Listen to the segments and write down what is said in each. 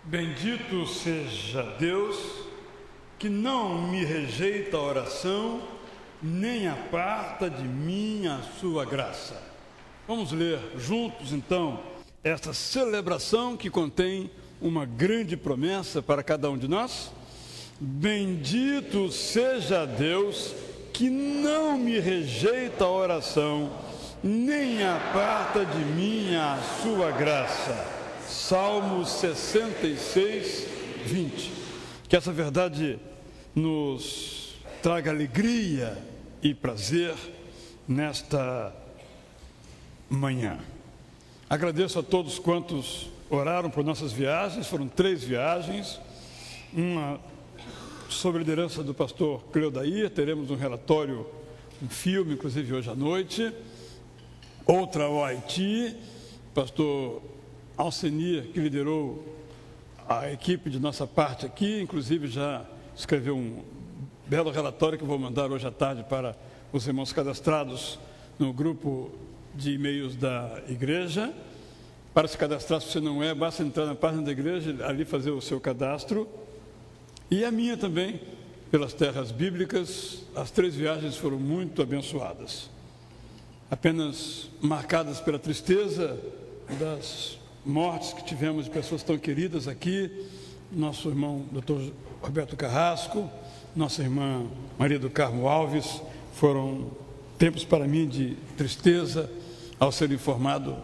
Bendito seja Deus, que não me rejeita a oração, nem aparta de mim a sua graça. Vamos ler juntos, então, esta celebração que contém uma grande promessa para cada um de nós. Bendito seja Deus, que não me rejeita a oração, nem aparta de mim a sua graça. Salmos 66, 20. Que essa verdade nos traga alegria e prazer nesta manhã. Agradeço a todos quantos oraram por nossas viagens. Foram 3 viagens, uma sob a liderança do pastor Cleodair, teremos um relatório, um filme, inclusive hoje à noite. Outra ao Haiti, pastor Alcenir, que liderou a equipe de nossa parte aqui, inclusive já escreveu um belo relatório que eu vou mandar hoje à tarde para os irmãos cadastrados no grupo de e-mails da igreja. Para se cadastrar, se você não é, basta entrar na página da igreja, ali fazer o seu cadastro. E a minha também, pelas terras bíblicas. As 3 viagens foram muito abençoadas, apenas marcadas pela tristeza das mortes que tivemos de pessoas tão queridas aqui. Nosso irmão Dr. Roberto Carrasco, nossa irmã Maria do Carmo Alves. Foram tempos para mim de tristeza ao ser informado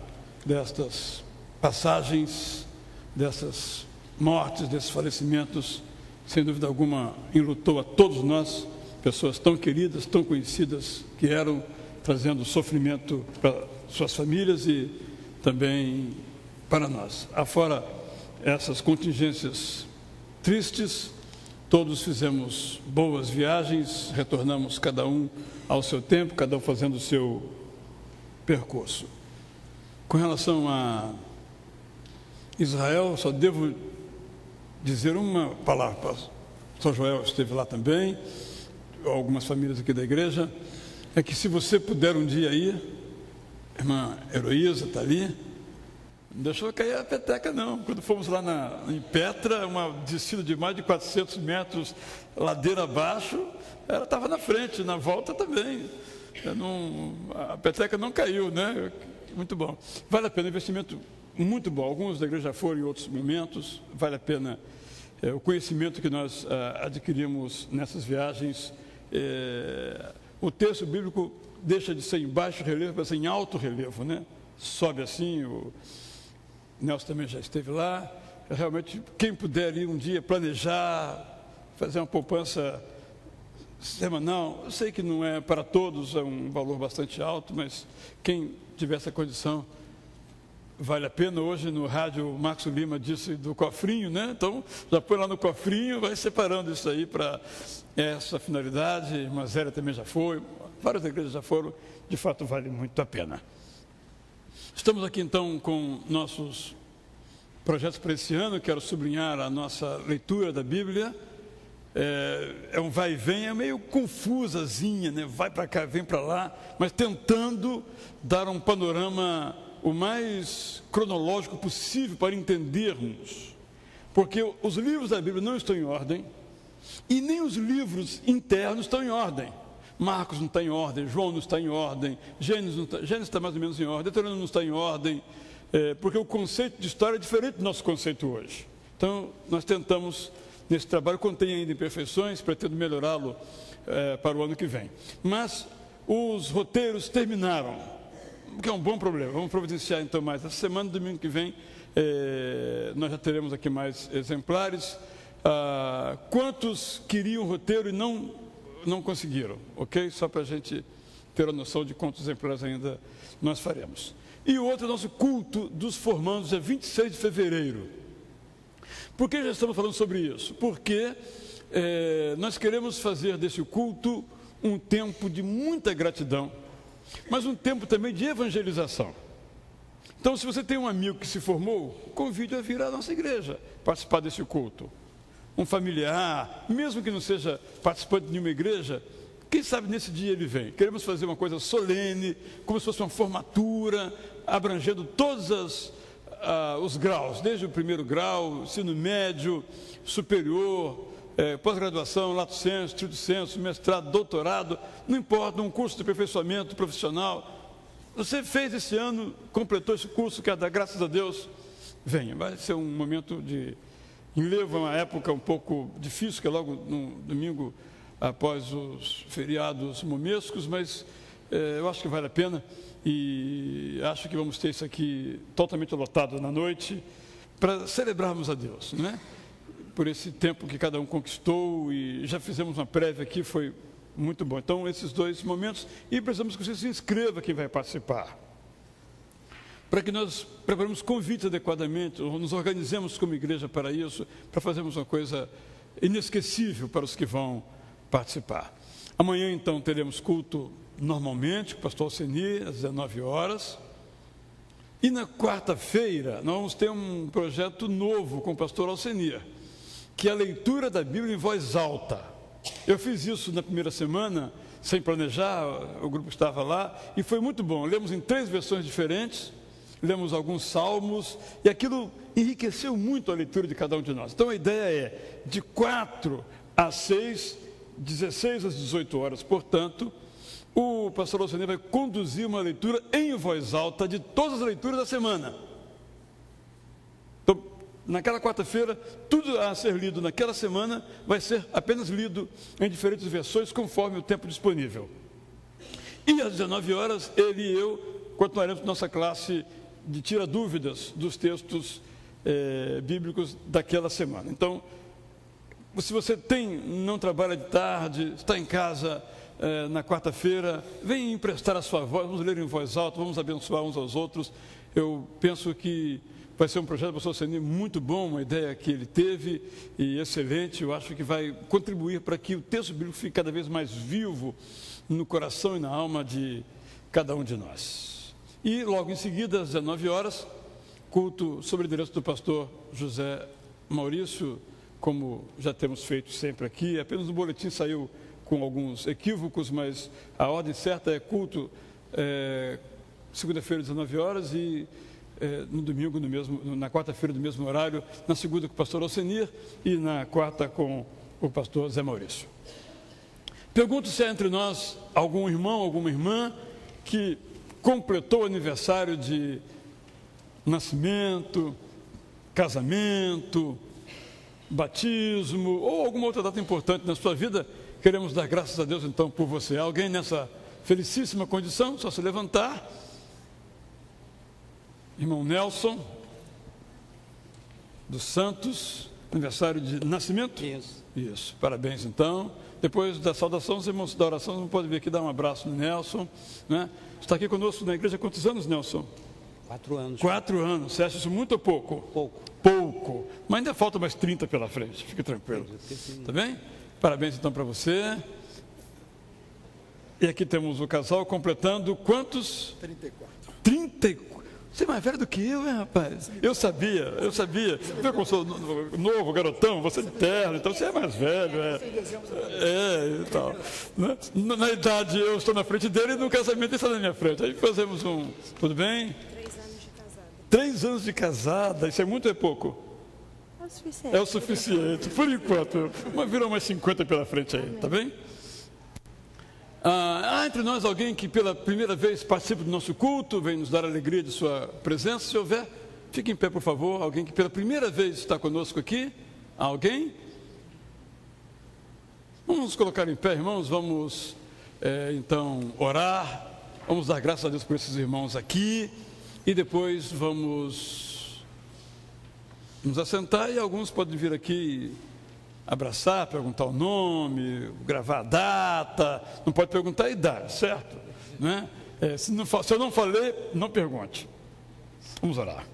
destas passagens, dessas mortes, desses falecimentos. Sem dúvida alguma, enlutou a todos nós, pessoas tão queridas, tão conhecidas que eram, trazendo sofrimento para suas famílias e também para nós. Afora essas contingências tristes, todos fizemos boas viagens, retornamos cada um ao seu tempo, cada um fazendo o seu percurso. Com relação a Israel, só devo dizer uma palavra. Pastor Joel esteve lá também, algumas famílias aqui da igreja. É que se você puder um dia ir, a irmã Heloísa está ali, não deixou cair a peteca não. Quando fomos lá em Petra, uma descida de mais de 400 metros, ladeira abaixo, ela estava na frente, na volta também. A peteca não caiu, né? Muito bom. Vale a pena, investimento muito bom. Alguns da igreja já foram em outros momentos. Vale a pena o conhecimento que nós adquirimos nessas viagens. O texto bíblico deixa de ser em baixo relevo para ser em alto relevo, né? Sobe assim, o Nelson também já esteve lá. Realmente, quem puder ir um dia planejar, fazer uma poupança semanal, eu sei que não é para todos, é um valor bastante alto, mas quem tiver essa condição, vale a pena. Hoje no rádio o Marcos Lima disse do cofrinho, né? Então já põe lá no cofrinho, vai separando isso aí para essa finalidade. Irmã Zélia também já foi, várias igrejas já foram, de fato vale muito a pena. Estamos aqui então com nossos projetos para esse ano. Quero sublinhar a nossa leitura da Bíblia. É um vai e vem, é meio confusazinha, né? Vai para cá, vem para lá, mas tentando dar um panorama o mais cronológico possível para entendermos, porque os livros da Bíblia não estão em ordem e nem os livros internos estão em ordem. Marcos não está em ordem, João não está em ordem, Gênesis está mais ou menos em ordem, Deuteronômio não está em ordem, porque o conceito de história é diferente do nosso conceito hoje. Então nós tentamos nesse trabalho, contém ainda imperfeições, pretendo melhorá-lo para o ano que vem, mas os roteiros terminaram, que é um bom problema. Vamos providenciar então mais. Essa semana, domingo que vem, nós já teremos aqui mais exemplares. Quantos queriam o roteiro e não conseguiram? Ok? Só para a gente ter a noção de quantos exemplares ainda nós faremos. E o outro é o nosso culto dos formandos, é 26 de fevereiro. Por que já estamos falando sobre isso? Porque nós queremos fazer desse culto um tempo de muita gratidão, mas um tempo também de evangelização. Então, se você tem um amigo que se formou, convide a vir à nossa igreja, participar desse culto. Um familiar, mesmo que não seja participante de nenhuma igreja, quem sabe nesse dia ele vem. Queremos fazer uma coisa solene, como se fosse uma formatura, abrangendo todas os graus, desde o primeiro grau, ensino médio, superior, pós-graduação, lato sensu, stricto sensu, mestrado, doutorado, não importa, um curso de aperfeiçoamento profissional. Você fez esse ano, completou esse curso, quer dar graças a Deus, venha. Vai ser um momento de enlevo, uma época um pouco difícil, que é logo no domingo após os feriados momescos, mas eu acho que vale a pena e acho que vamos ter isso aqui totalmente lotado na noite para celebrarmos a Deus, não é? Por esse tempo que cada um conquistou e já fizemos uma prévia aqui, foi muito bom. Então, esses 2 momentos, e precisamos que você se inscreva quem vai participar, para que nós preparemos convites adequadamente, nos organizemos como igreja para isso, para fazermos uma coisa inesquecível para os que vão participar. Amanhã, então, teremos culto normalmente, com o pastor Alcenir, às 19 horas. E na quarta-feira, nós vamos ter um projeto novo com o pastor Alcenir, que é a leitura da Bíblia em voz alta. Eu fiz isso na primeira semana, sem planejar, o grupo estava lá, e foi muito bom. Lemos em 3 versões diferentes, lemos alguns salmos, e aquilo enriqueceu muito a leitura de cada um de nós. Então a ideia é de 4 às 6, 16 às 18 horas, portanto, o pastor Alcenir vai conduzir uma leitura em voz alta de todas as leituras da semana. Então, naquela quarta-feira, tudo a ser lido naquela semana vai ser apenas lido em diferentes versões, conforme o tempo disponível. E às 19 horas, ele e eu continuaremos nossa classe de tira dúvidas dos textos bíblicos daquela semana. Então, se você não trabalha de tarde, está em casa na quarta-feira, vem emprestar a sua voz, vamos ler em voz alta, vamos abençoar uns aos outros. Eu penso que vai ser um projeto do pastor Alcenir muito bom, uma ideia que ele teve e excelente. Eu acho que vai contribuir para que o texto bíblico fique cada vez mais vivo no coração e na alma de cada um de nós. E logo em seguida, às 19 horas, culto sobre a liderança do pastor José Maurício, como já temos feito sempre aqui. Apenas o boletim saiu com alguns equívocos, mas a ordem certa é segunda-feira, 19 horas, e no domingo, na quarta-feira, do mesmo horário, na segunda com o pastor Alcenir e na quarta com o pastor Zé Maurício. Pergunto se há entre nós algum irmão, alguma irmã que completou o aniversário de nascimento, casamento, batismo ou alguma outra data importante na sua vida. Queremos dar graças a Deus, então, por você. Alguém nessa felicíssima condição? Só se levantar. Irmão Nelson, dos Santos, aniversário de nascimento? Isso, parabéns, então. Depois da saudação, os irmãos da oração não podem vir aqui dar um abraço no Nelson, né? Está aqui conosco na igreja há quantos anos, Nelson? 4 anos. 4 anos. Você acha isso muito ou pouco? Pouco. Pouco. Mas ainda falta mais 30 pela frente, fique tranquilo. Tá bem? Parabéns então para você. E aqui temos o casal completando quantos? 34. 34. Você é mais velho do que eu, hein, rapaz? Eu sabia. Viu como eu sou novo, garotão, você é de terno, então você é mais velho. E tal. Na idade eu estou na frente dele e no casamento ele está na minha frente. Aí fazemos um. Tudo bem? 3 anos de casada. 3 anos de casada, isso é muito ou é pouco? É o suficiente. É o suficiente, por enquanto. Mas virou mais 50 pela frente aí, tá bem? Há entre nós alguém que pela primeira vez participa do nosso culto, vem nos dar a alegria de sua presença. Se houver, fique em pé, por favor. Alguém que pela primeira vez está conosco aqui? Alguém? Vamos nos colocar em pé, irmãos. Vamos, então, orar. Vamos dar graças a Deus por esses irmãos aqui. E depois vamos nos assentar e alguns podem vir aqui abraçar, perguntar o nome, gravar a data, não pode perguntar a idade, certo? Né? Se eu não falei, não pergunte. Vamos orar.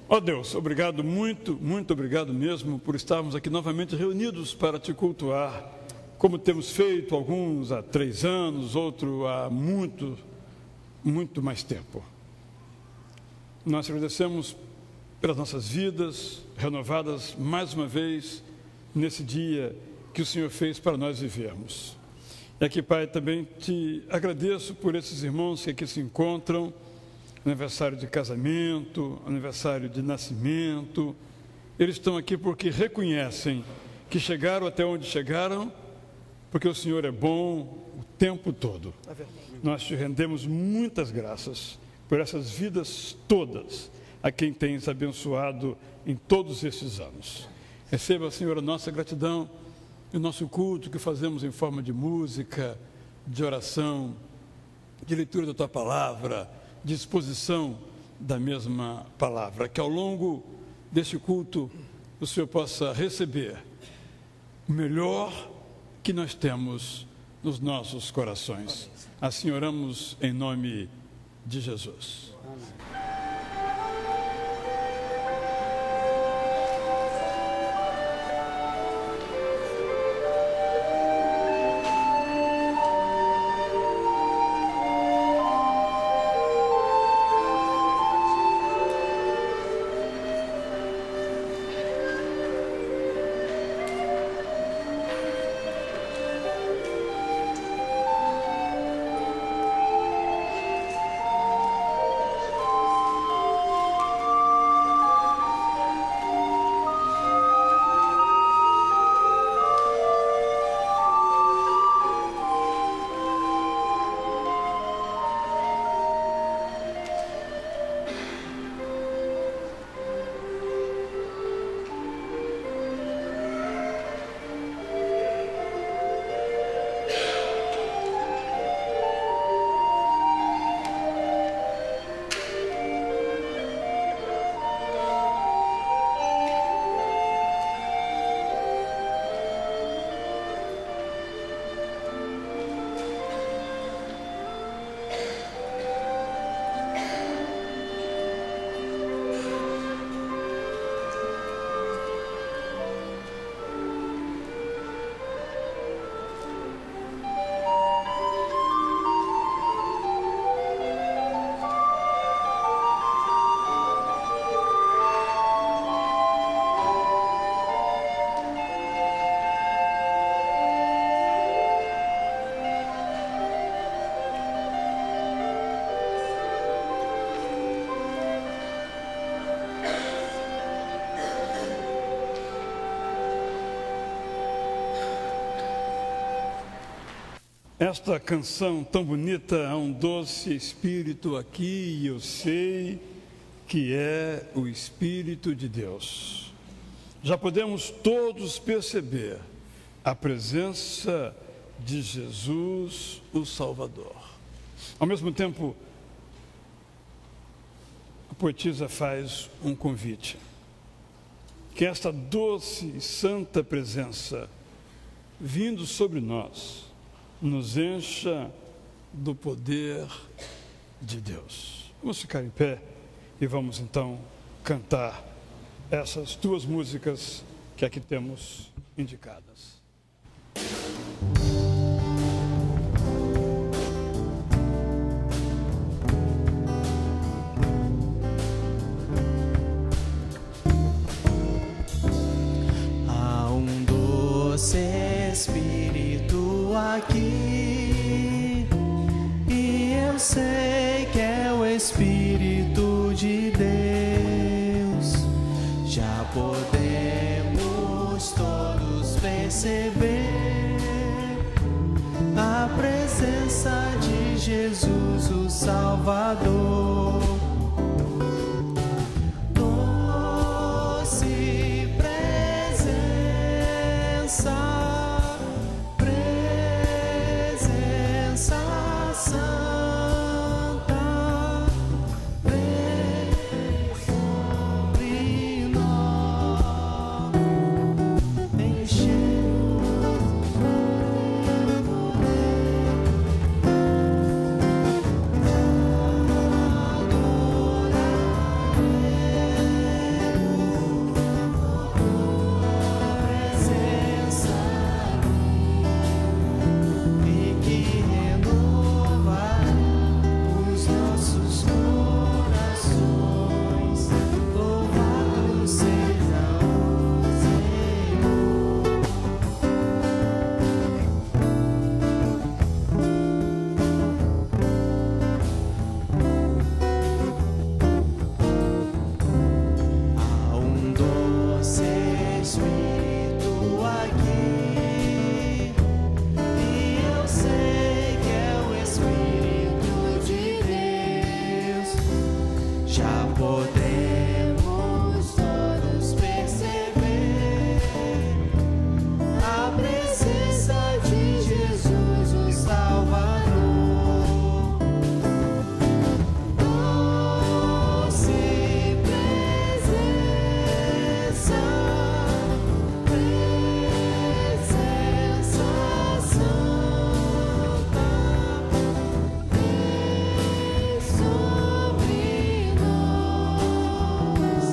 Ó Deus, obrigado, muito obrigado mesmo por estarmos aqui novamente reunidos para te cultuar, como temos feito alguns há 3 anos, outro há muito mais tempo. Nós agradecemos pelas nossas vidas, renovadas mais uma vez nesse dia que o Senhor fez para nós vivermos. E aqui, Pai, também te agradeço por esses irmãos que aqui se encontram, aniversário de casamento, aniversário de nascimento. Eles estão aqui porque reconhecem que chegaram até onde chegaram, porque o Senhor é bom o tempo todo. Nós te rendemos muitas graças por essas vidas todas, a quem tens abençoado em todos estes anos. Receba, Senhor, a nossa gratidão e o nosso culto que fazemos em forma de música, de oração, de leitura da Tua Palavra, de exposição da mesma Palavra. Que ao longo deste culto o Senhor possa receber o melhor que nós temos nos nossos corações. Assim oramos em nome de Jesus. Esta canção tão bonita, há um doce Espírito aqui, e eu sei que é o Espírito de Deus. Já podemos todos perceber a presença de Jesus, o Salvador. Ao mesmo tempo, a poetisa faz um convite. Que esta doce e santa presença, vindo sobre nós, nos encha do poder de Deus. Vamos ficar em pé e vamos então cantar essas duas músicas que aqui temos indicadas. Há um doce Espírito aqui, e eu sei que é o Espírito de Deus. Já podemos todos perceber a presença de Jesus, o Salvador. Doce presença, Santa, vem sobre nós, enchendo-nos do já podemos todos perceber a presença de Jesus, o Salvador. Doce presença, presença santa, vem sobre nós,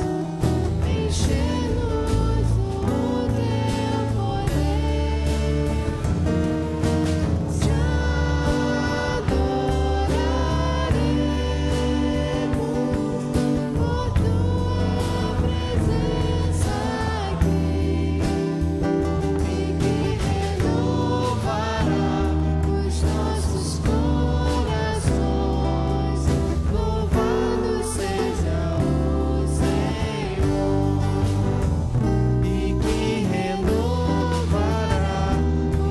enche-nos do teu poder, te adoraremos por tua presença aqui, e que renovará os nossos corações. Louvado seja o Senhor, e que renovará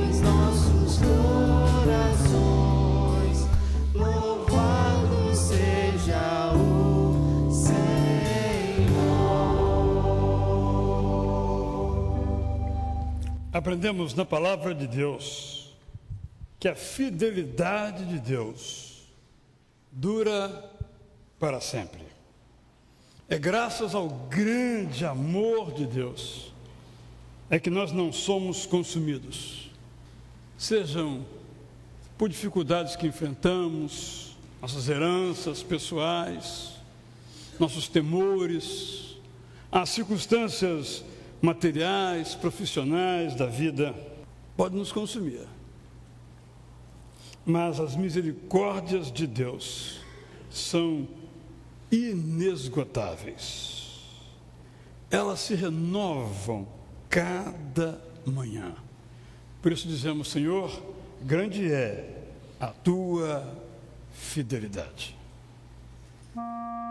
os nossos corações. Louvado seja o Senhor. Aprendemos na palavra de Deus que a fidelidade de Deus dura para sempre. É graças ao grande amor de Deus é que nós não somos consumidos, sejam por dificuldades que enfrentamos, nossas heranças pessoais, nossos temores, as circunstâncias materiais, profissionais da vida, pode nos consumir. Mas as misericórdias de Deus são inesgotáveis. Elas se renovam cada manhã. Por isso dizemos, Senhor, grande é a tua fidelidade. Senhor.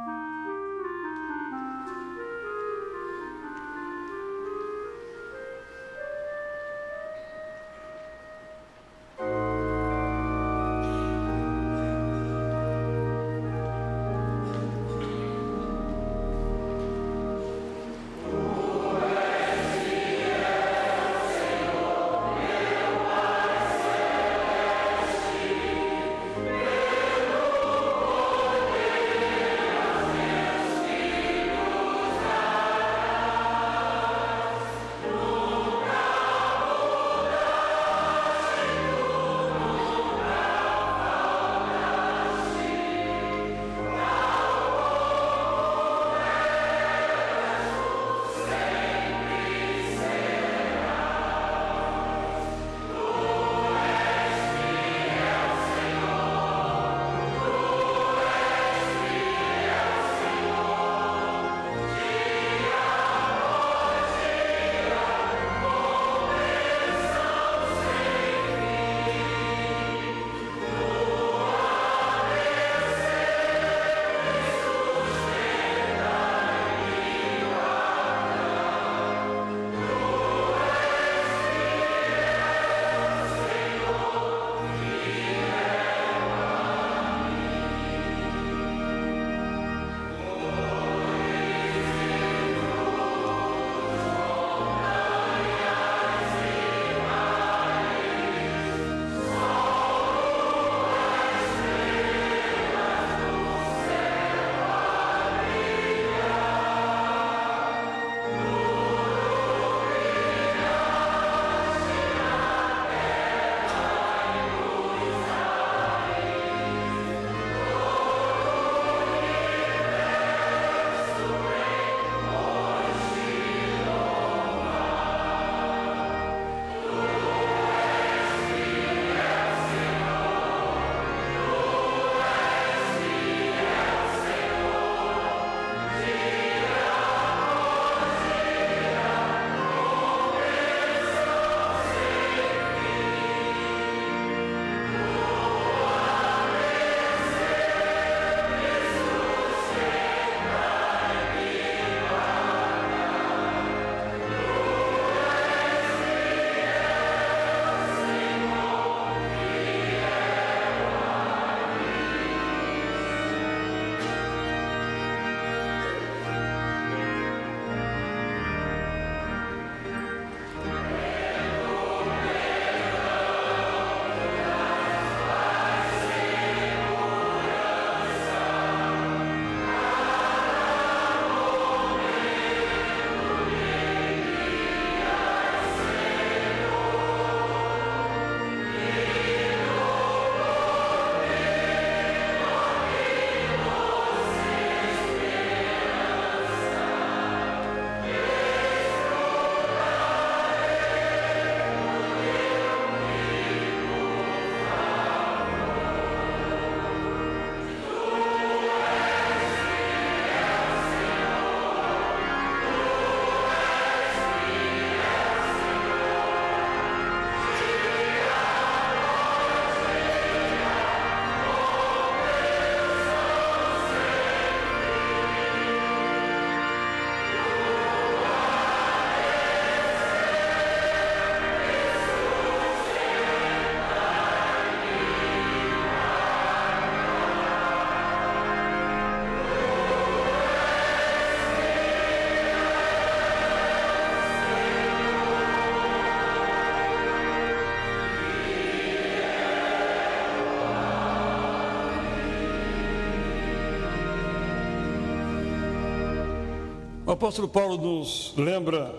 O apóstolo Paulo nos lembra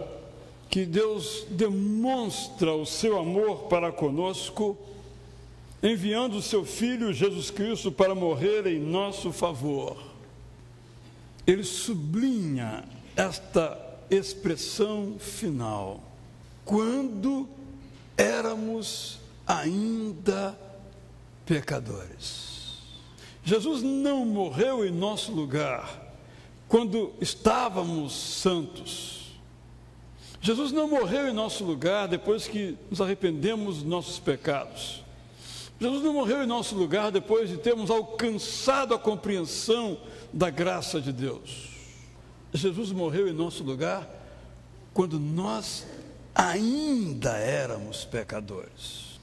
que Deus demonstra o seu amor para conosco, enviando o seu Filho Jesus Cristo para morrer em nosso favor. Ele sublinha esta expressão final: quando éramos ainda pecadores. Jesus não morreu em nosso lugar quando estávamos santos. Jesus não morreu em nosso lugar depois que nos arrependemos dos nossos pecados. Jesus não morreu em nosso lugar depois de termos alcançado a compreensão da graça de Deus. Jesus morreu em nosso lugar quando nós ainda éramos pecadores.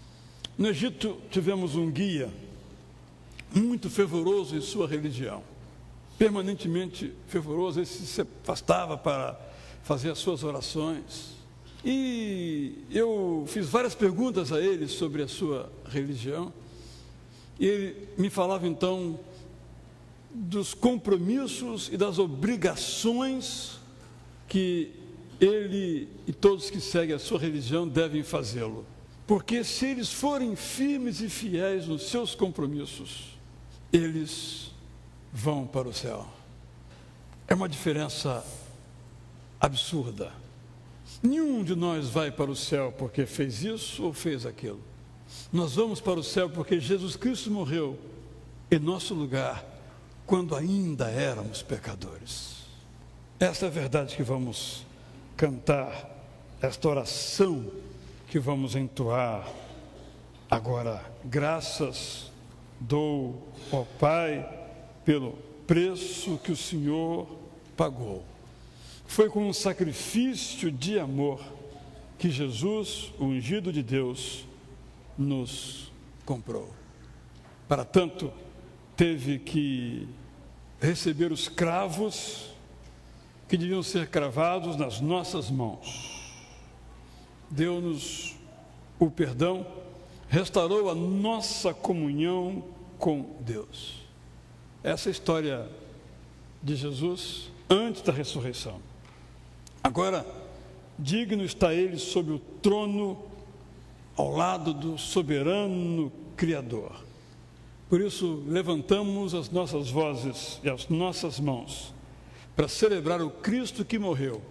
No Egito tivemos um guia muito fervoroso em sua religião, permanentemente fervoroso. Ele se afastava para fazer as suas orações, e eu fiz várias perguntas a ele sobre a sua religião, e ele me falava então dos compromissos e das obrigações que ele e todos que seguem a sua religião devem fazê-lo, porque se eles forem firmes e fiéis nos seus compromissos, eles vão para o céu. É uma diferença absurda. Nenhum de nós vai para o céu porque fez isso ou fez aquilo. Nós vamos para o céu porque Jesus Cristo morreu em nosso lugar quando ainda éramos pecadores. Essa é a verdade que vamos cantar, esta oração que vamos entoar agora. Graças dou, ó Pai, pelo preço que o Senhor pagou. Foi com um sacrifício de amor que Jesus, o ungido de Deus, nos comprou. Para tanto, teve que receber os cravos que deviam ser cravados nas nossas mãos. Deu-nos o perdão, restaurou a nossa comunhão com Deus. Essa é a história de Jesus antes da ressurreição. Agora, digno está ele sobre o trono, ao lado do soberano Criador. Por isso, levantamos as nossas vozes e as nossas mãos para celebrar o Cristo que morreu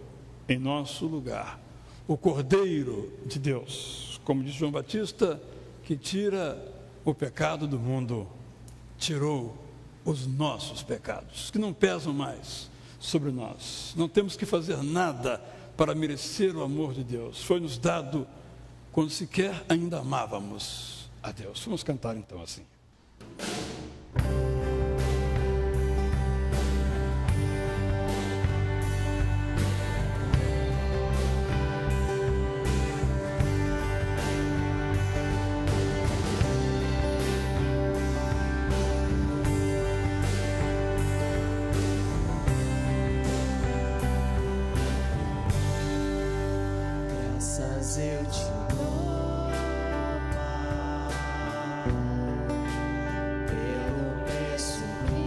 em nosso lugar, o Cordeiro de Deus, como diz João Batista, que tira o pecado do mundo, tirou os nossos pecados, que não pesam mais sobre nós. Não temos que fazer nada para merecer o amor de Deus. Foi-nos dado quando sequer ainda amávamos a Deus. Vamos cantar então assim. Graças eu te dou, Pai, pelo preço que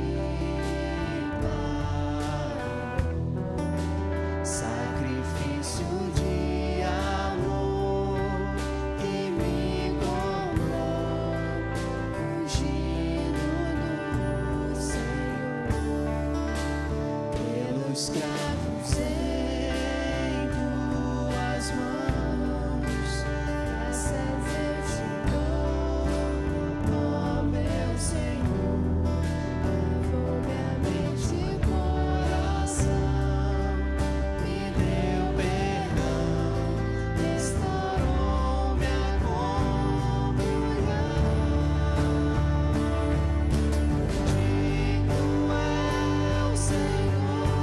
pagou, sacrifício de amor e me comprou, ungido do Senhor, pelos cravos em tuas mãos. Graças eu te dou, ó meu Senhor, lavou minha mente e coração, me deu perdão, restaurou minha comunhão. Digno é o Senhor,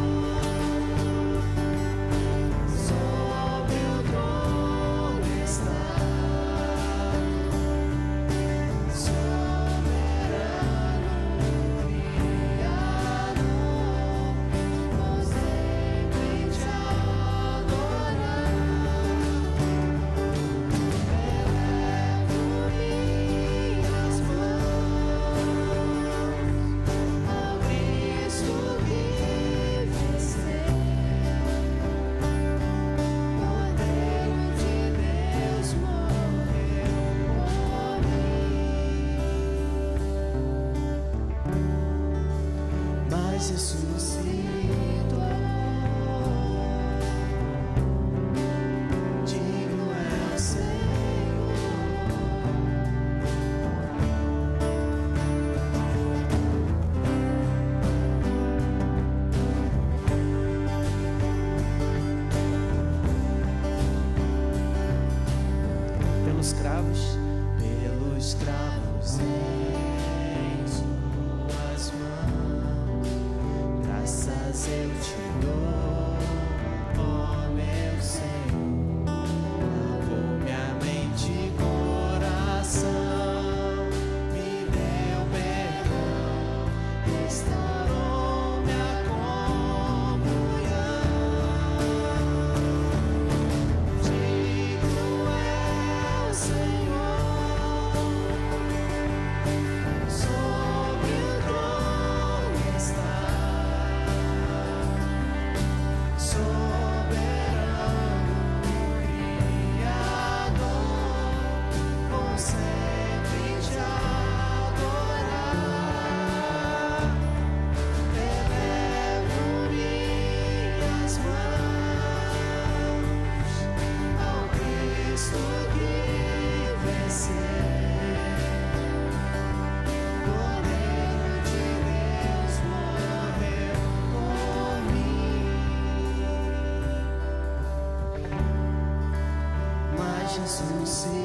mas ressuscitou.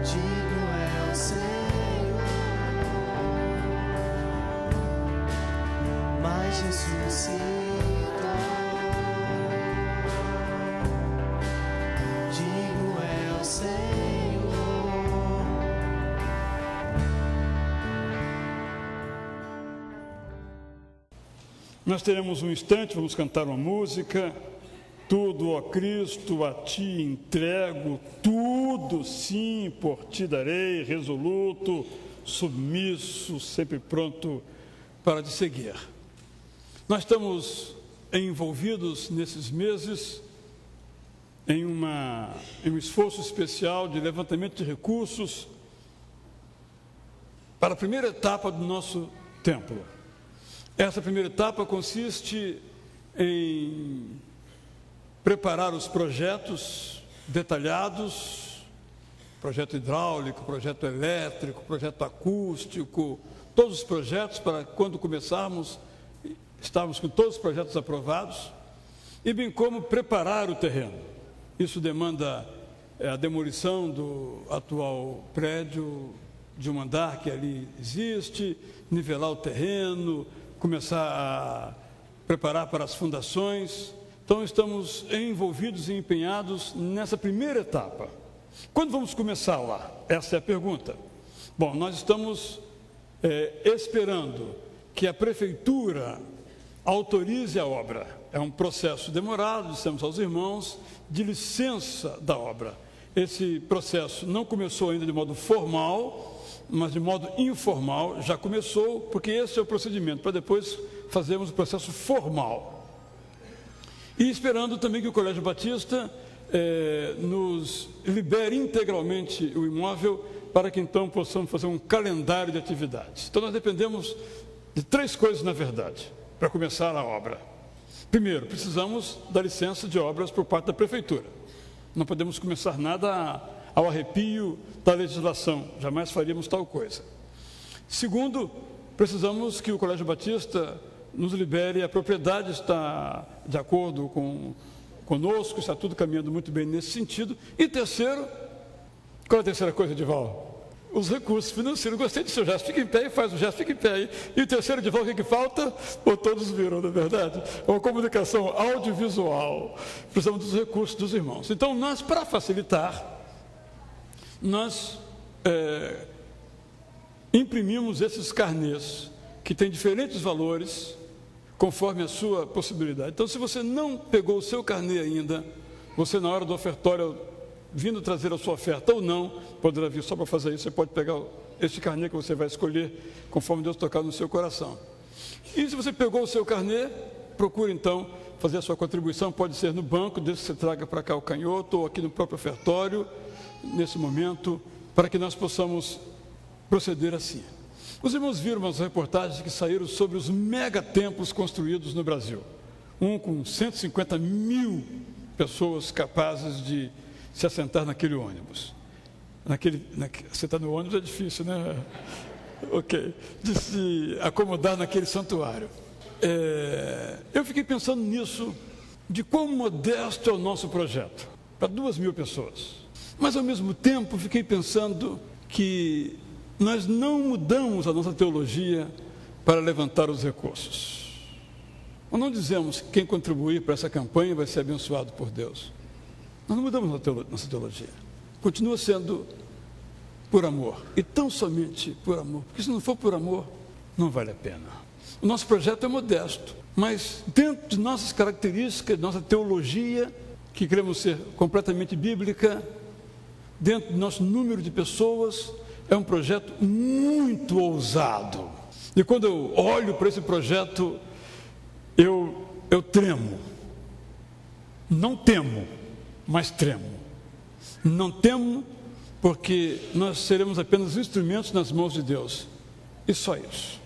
Digno é o Senhor, mas ressuscitou. Digno é o Senhor. Nós teremos um instante, vamos cantar uma música. Tudo, ó Cristo, a ti entrego, tudo sim por ti darei, resoluto, submisso, sempre pronto para te seguir. Nós estamos envolvidos nesses meses em um esforço especial de levantamento de recursos para a primeira etapa do nosso templo. Essa primeira etapa consiste em preparar os projetos detalhados, projeto hidráulico, projeto elétrico, projeto acústico, todos os projetos para quando começarmos, estarmos com todos os projetos aprovados, e bem como preparar o terreno. Isso demanda a demolição do atual prédio de um andar que ali existe, nivelar o terreno, começar a preparar para as fundações. Então, estamos envolvidos e empenhados nessa primeira etapa. Quando vamos começar lá? Essa é a pergunta. Bom, nós estamos esperando que a prefeitura autorize a obra. É um processo demorado, dissemos aos irmãos, de licença da obra. Esse processo não começou ainda de modo formal, mas de modo informal já começou, porque esse é o procedimento, para depois fazermos o processo formal. E esperando também que o Colégio Batista nos libere integralmente o imóvel, para que então possamos fazer um calendário de atividades. Então nós dependemos de 3 coisas, na verdade, para começar a obra. Primeiro, precisamos da licença de obras por parte da prefeitura. Não podemos começar nada ao arrepio da legislação, jamais faríamos tal coisa. Segundo, precisamos que o Colégio Batista nos libere, a propriedade está de acordo conosco, está tudo caminhando muito bem nesse sentido. E terceiro, qual é a terceira coisa, Edival? Os recursos financeiros. Gostei do seu gesto, fica em pé e faz o gesto, fica em pé aí. E o terceiro, Edival, o que falta? Ou todos viram, não é verdade? É uma comunicação audiovisual. Precisamos dos recursos dos irmãos. Então, nós, para facilitar, nós imprimimos esses carnês que têm diferentes valores conforme a sua possibilidade. Então, se você não pegou o seu carnê ainda, você na hora do ofertório, vindo trazer a sua oferta ou não, poderá vir só para fazer isso, você pode pegar este carnê que você vai escolher conforme Deus tocar no seu coração. E se você pegou o seu carnê, procure então fazer a sua contribuição, pode ser no banco, desde que você traga para cá o canhoto ou aqui no próprio ofertório, nesse momento, para que nós possamos proceder assim. Os irmãos viram umas reportagens que saíram sobre os megatemplos construídos no Brasil. Um com 150 mil pessoas capazes de se assentar naquele ônibus. Sentar no ônibus é difícil, né? Ok. De se acomodar naquele santuário. Eu fiquei pensando nisso, de quão modesto é o nosso projeto, para 2.000 pessoas. Mas, ao mesmo tempo, fiquei pensando que nós não mudamos a nossa teologia para levantar os recursos. Nós não dizemos que quem contribuir para essa campanha vai ser abençoado por Deus. Nós não mudamos nossa teologia. Continua sendo por amor. E tão somente por amor. Porque se não for por amor, não vale a pena. O nosso projeto é modesto, mas dentro de nossas características, nossa teologia, que queremos ser completamente bíblica, dentro do nosso número de pessoas, é um projeto muito ousado. E quando eu olho para esse projeto, eu tremo. Não temo, mas tremo. Não temo porque nós seremos apenas instrumentos nas mãos de Deus. E só isso.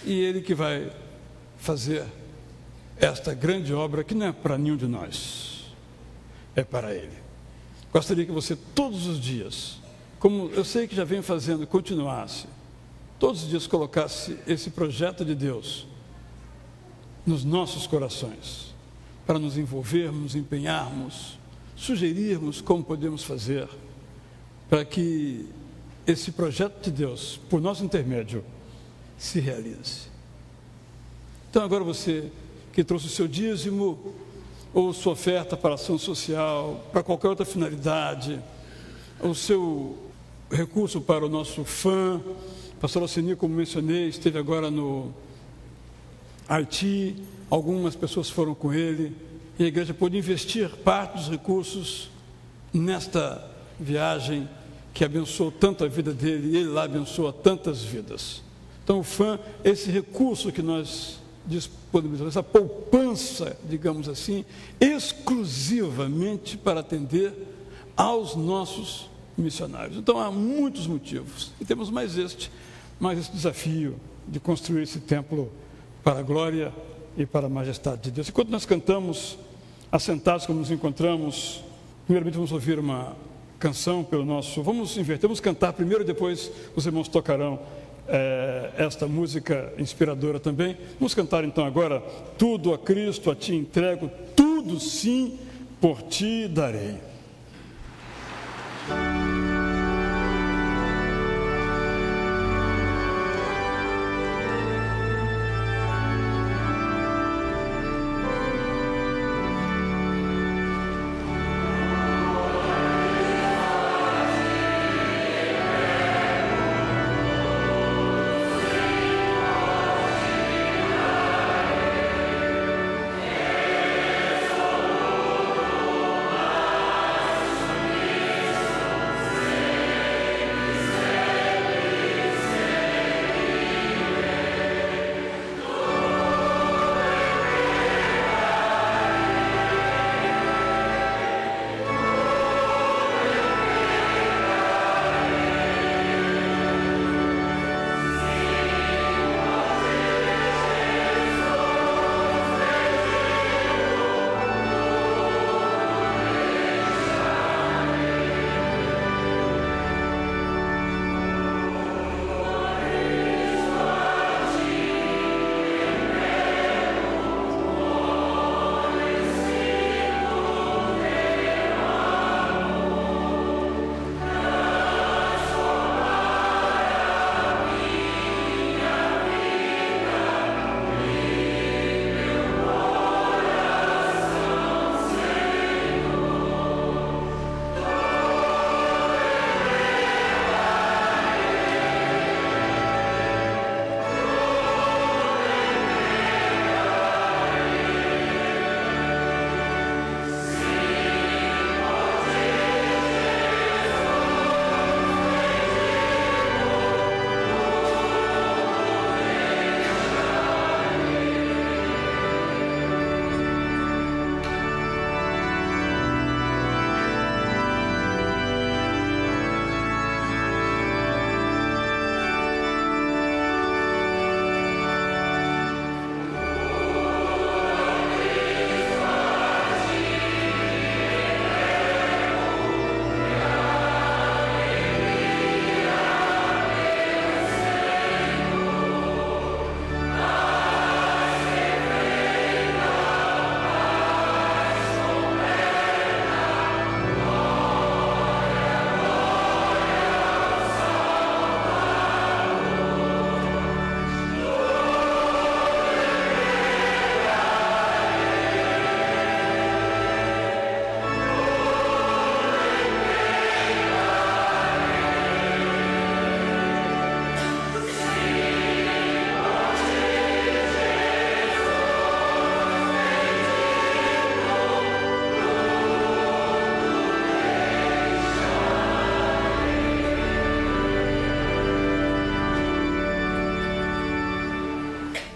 E Ele que vai fazer esta grande obra que não é para nenhum de nós, é para Ele. Gostaria que você todos os dias, como eu sei que já venho fazendo, continuasse, todos os dias colocasse esse projeto de Deus nos nossos corações, para nos envolvermos, empenharmos, sugerirmos como podemos fazer para que esse projeto de Deus, por nosso intermédio, se realize. Então agora você que trouxe o seu dízimo ou sua oferta para ação social, para qualquer outra finalidade, o seu recurso para o nosso fã, o pastor Alceni, como mencionei, esteve agora no Haiti, algumas pessoas foram com ele, e a igreja pôde investir parte dos recursos nesta viagem que abençoou tanto a vida dele, e ele lá abençoa tantas vidas. Então, o fã, esse recurso que nós disponibilizamos, essa poupança, digamos assim, exclusivamente para atender aos nossos missionários. Então, há muitos motivos, e temos mais esse desafio de construir esse templo para a glória e para a majestade de Deus. Enquanto nós cantamos, assentados como nos encontramos, primeiramente vamos ouvir uma canção pelo nosso... Vamos inverter, vamos cantar primeiro e depois os irmãos tocarão esta música inspiradora também. Vamos cantar então agora: tudo a Cristo, a Ti entrego, tudo sim por Ti darei.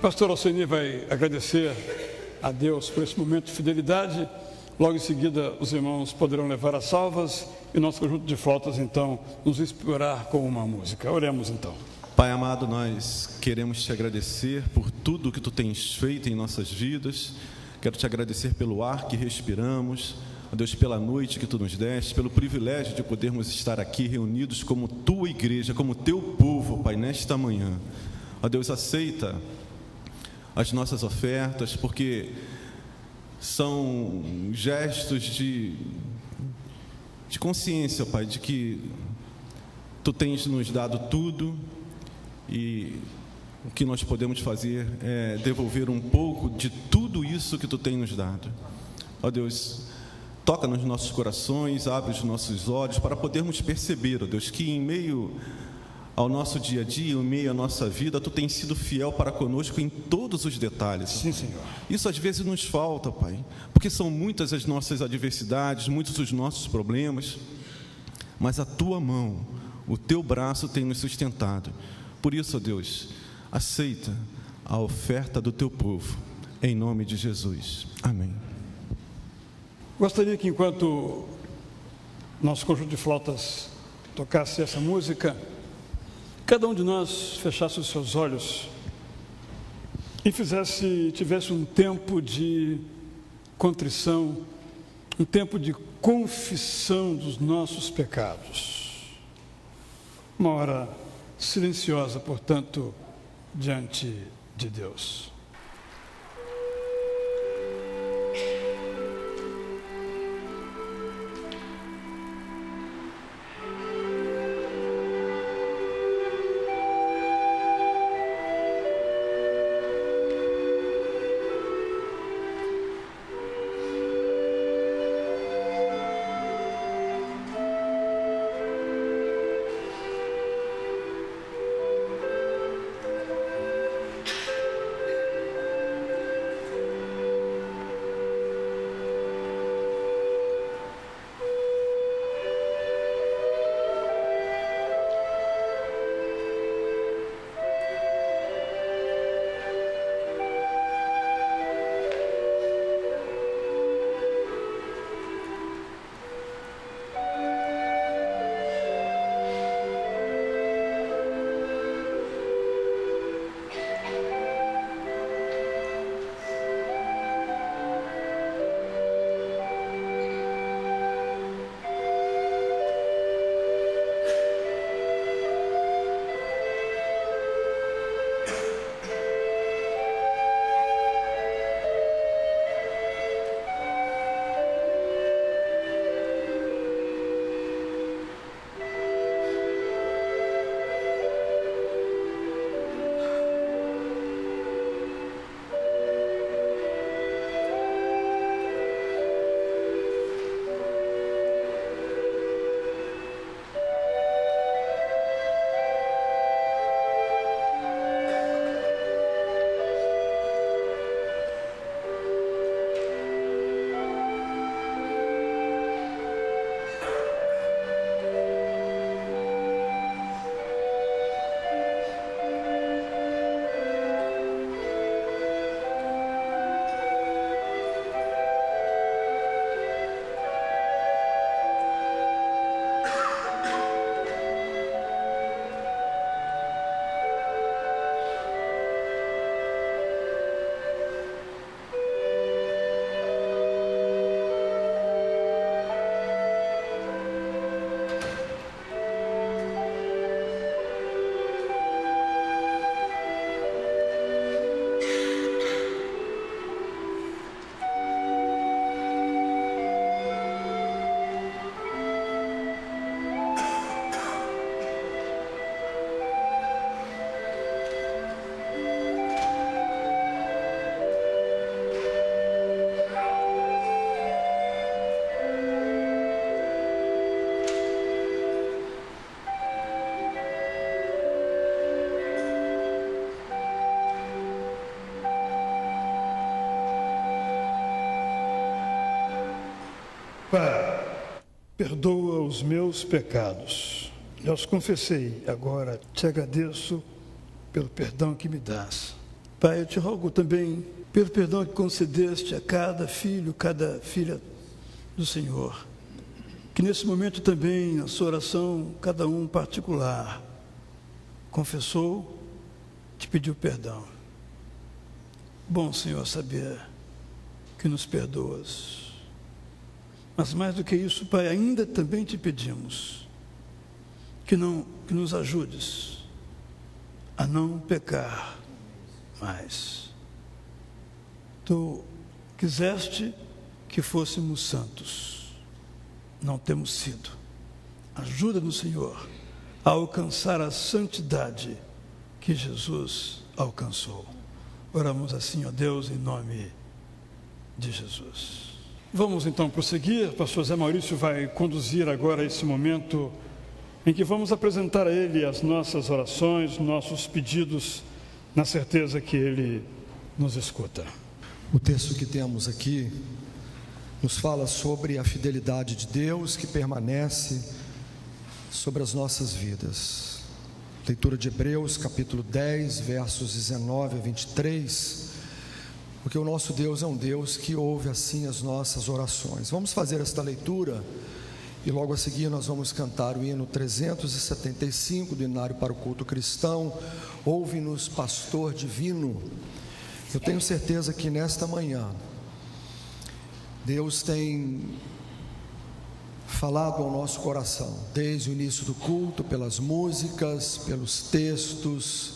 Pastor Alceni vai agradecer a Deus por esse momento de fidelidade. Logo em seguida, os irmãos poderão levar as salvas e o nosso conjunto de flautas, então, nos inspirar com uma música. Oremos, então. Pai amado, nós queremos te agradecer por tudo que tu tens feito em nossas vidas. Quero te agradecer pelo ar que respiramos, ó Deus, pela noite que tu nos deste, pelo privilégio de podermos estar aqui reunidos como tua igreja, como teu povo, Pai, nesta manhã. Ó Deus, aceita as nossas ofertas, porque são gestos de consciência, Pai, de que Tu tens nos dado tudo e o que nós podemos fazer é devolver um pouco de tudo isso que Tu tens nos dado. Ó Deus, toca nos nossos corações, abre os nossos olhos para podermos perceber, ó Deus, que em meio ao nosso dia a dia, em meio à nossa vida, Tu tens sido fiel para conosco em todos os detalhes. Sim, Senhor. Isso às vezes nos falta, Pai, porque são muitas as nossas adversidades, muitos os nossos problemas, mas a Tua mão, o Teu braço tem nos sustentado. Por isso, ó Deus, aceita a oferta do Teu povo, em nome de Jesus. Amém. Gostaria que, enquanto nosso conjunto de flautas tocasse essa música, cada um de nós fechasse os seus olhos e tivesse um tempo de contrição, um tempo de confissão dos nossos pecados. Uma hora silenciosa, portanto, diante de Deus. Pai, perdoa os meus pecados. Já os confessei, agora te agradeço pelo perdão que me dás. Pai, eu te rogo também pelo perdão que concedeste a cada filho, cada filha do Senhor. Que nesse momento também, na sua oração, cada um particular, confessou, te pediu perdão. Bom, Senhor, saber que nos perdoas. Mas mais do que isso, Pai, ainda também te pedimos que nos ajudes a não pecar mais. Tu Quiseste que fôssemos santos. Não temos sido. Ajuda-nos, Senhor, a alcançar a santidade que Jesus alcançou. Oramos assim, ó Deus, em nome de Jesus. Vamos então prosseguir. Pastor Zé Maurício vai conduzir agora esse momento em que vamos apresentar a Ele as nossas orações, nossos pedidos, na certeza que Ele nos escuta. O texto que temos aqui nos fala sobre a fidelidade de Deus que permanece sobre as nossas vidas. Leitura de Hebreus, capítulo 10, versos 19 a 23, porque o nosso Deus é um Deus que ouve assim as nossas orações. Vamos fazer esta leitura e logo a seguir nós vamos cantar o hino 375 do Inário para o Culto Cristão, Ouve-nos, Pastor Divino. Eu tenho certeza que nesta manhã Deus tem falado ao nosso coração, desde o início do culto, pelas músicas, pelos textos,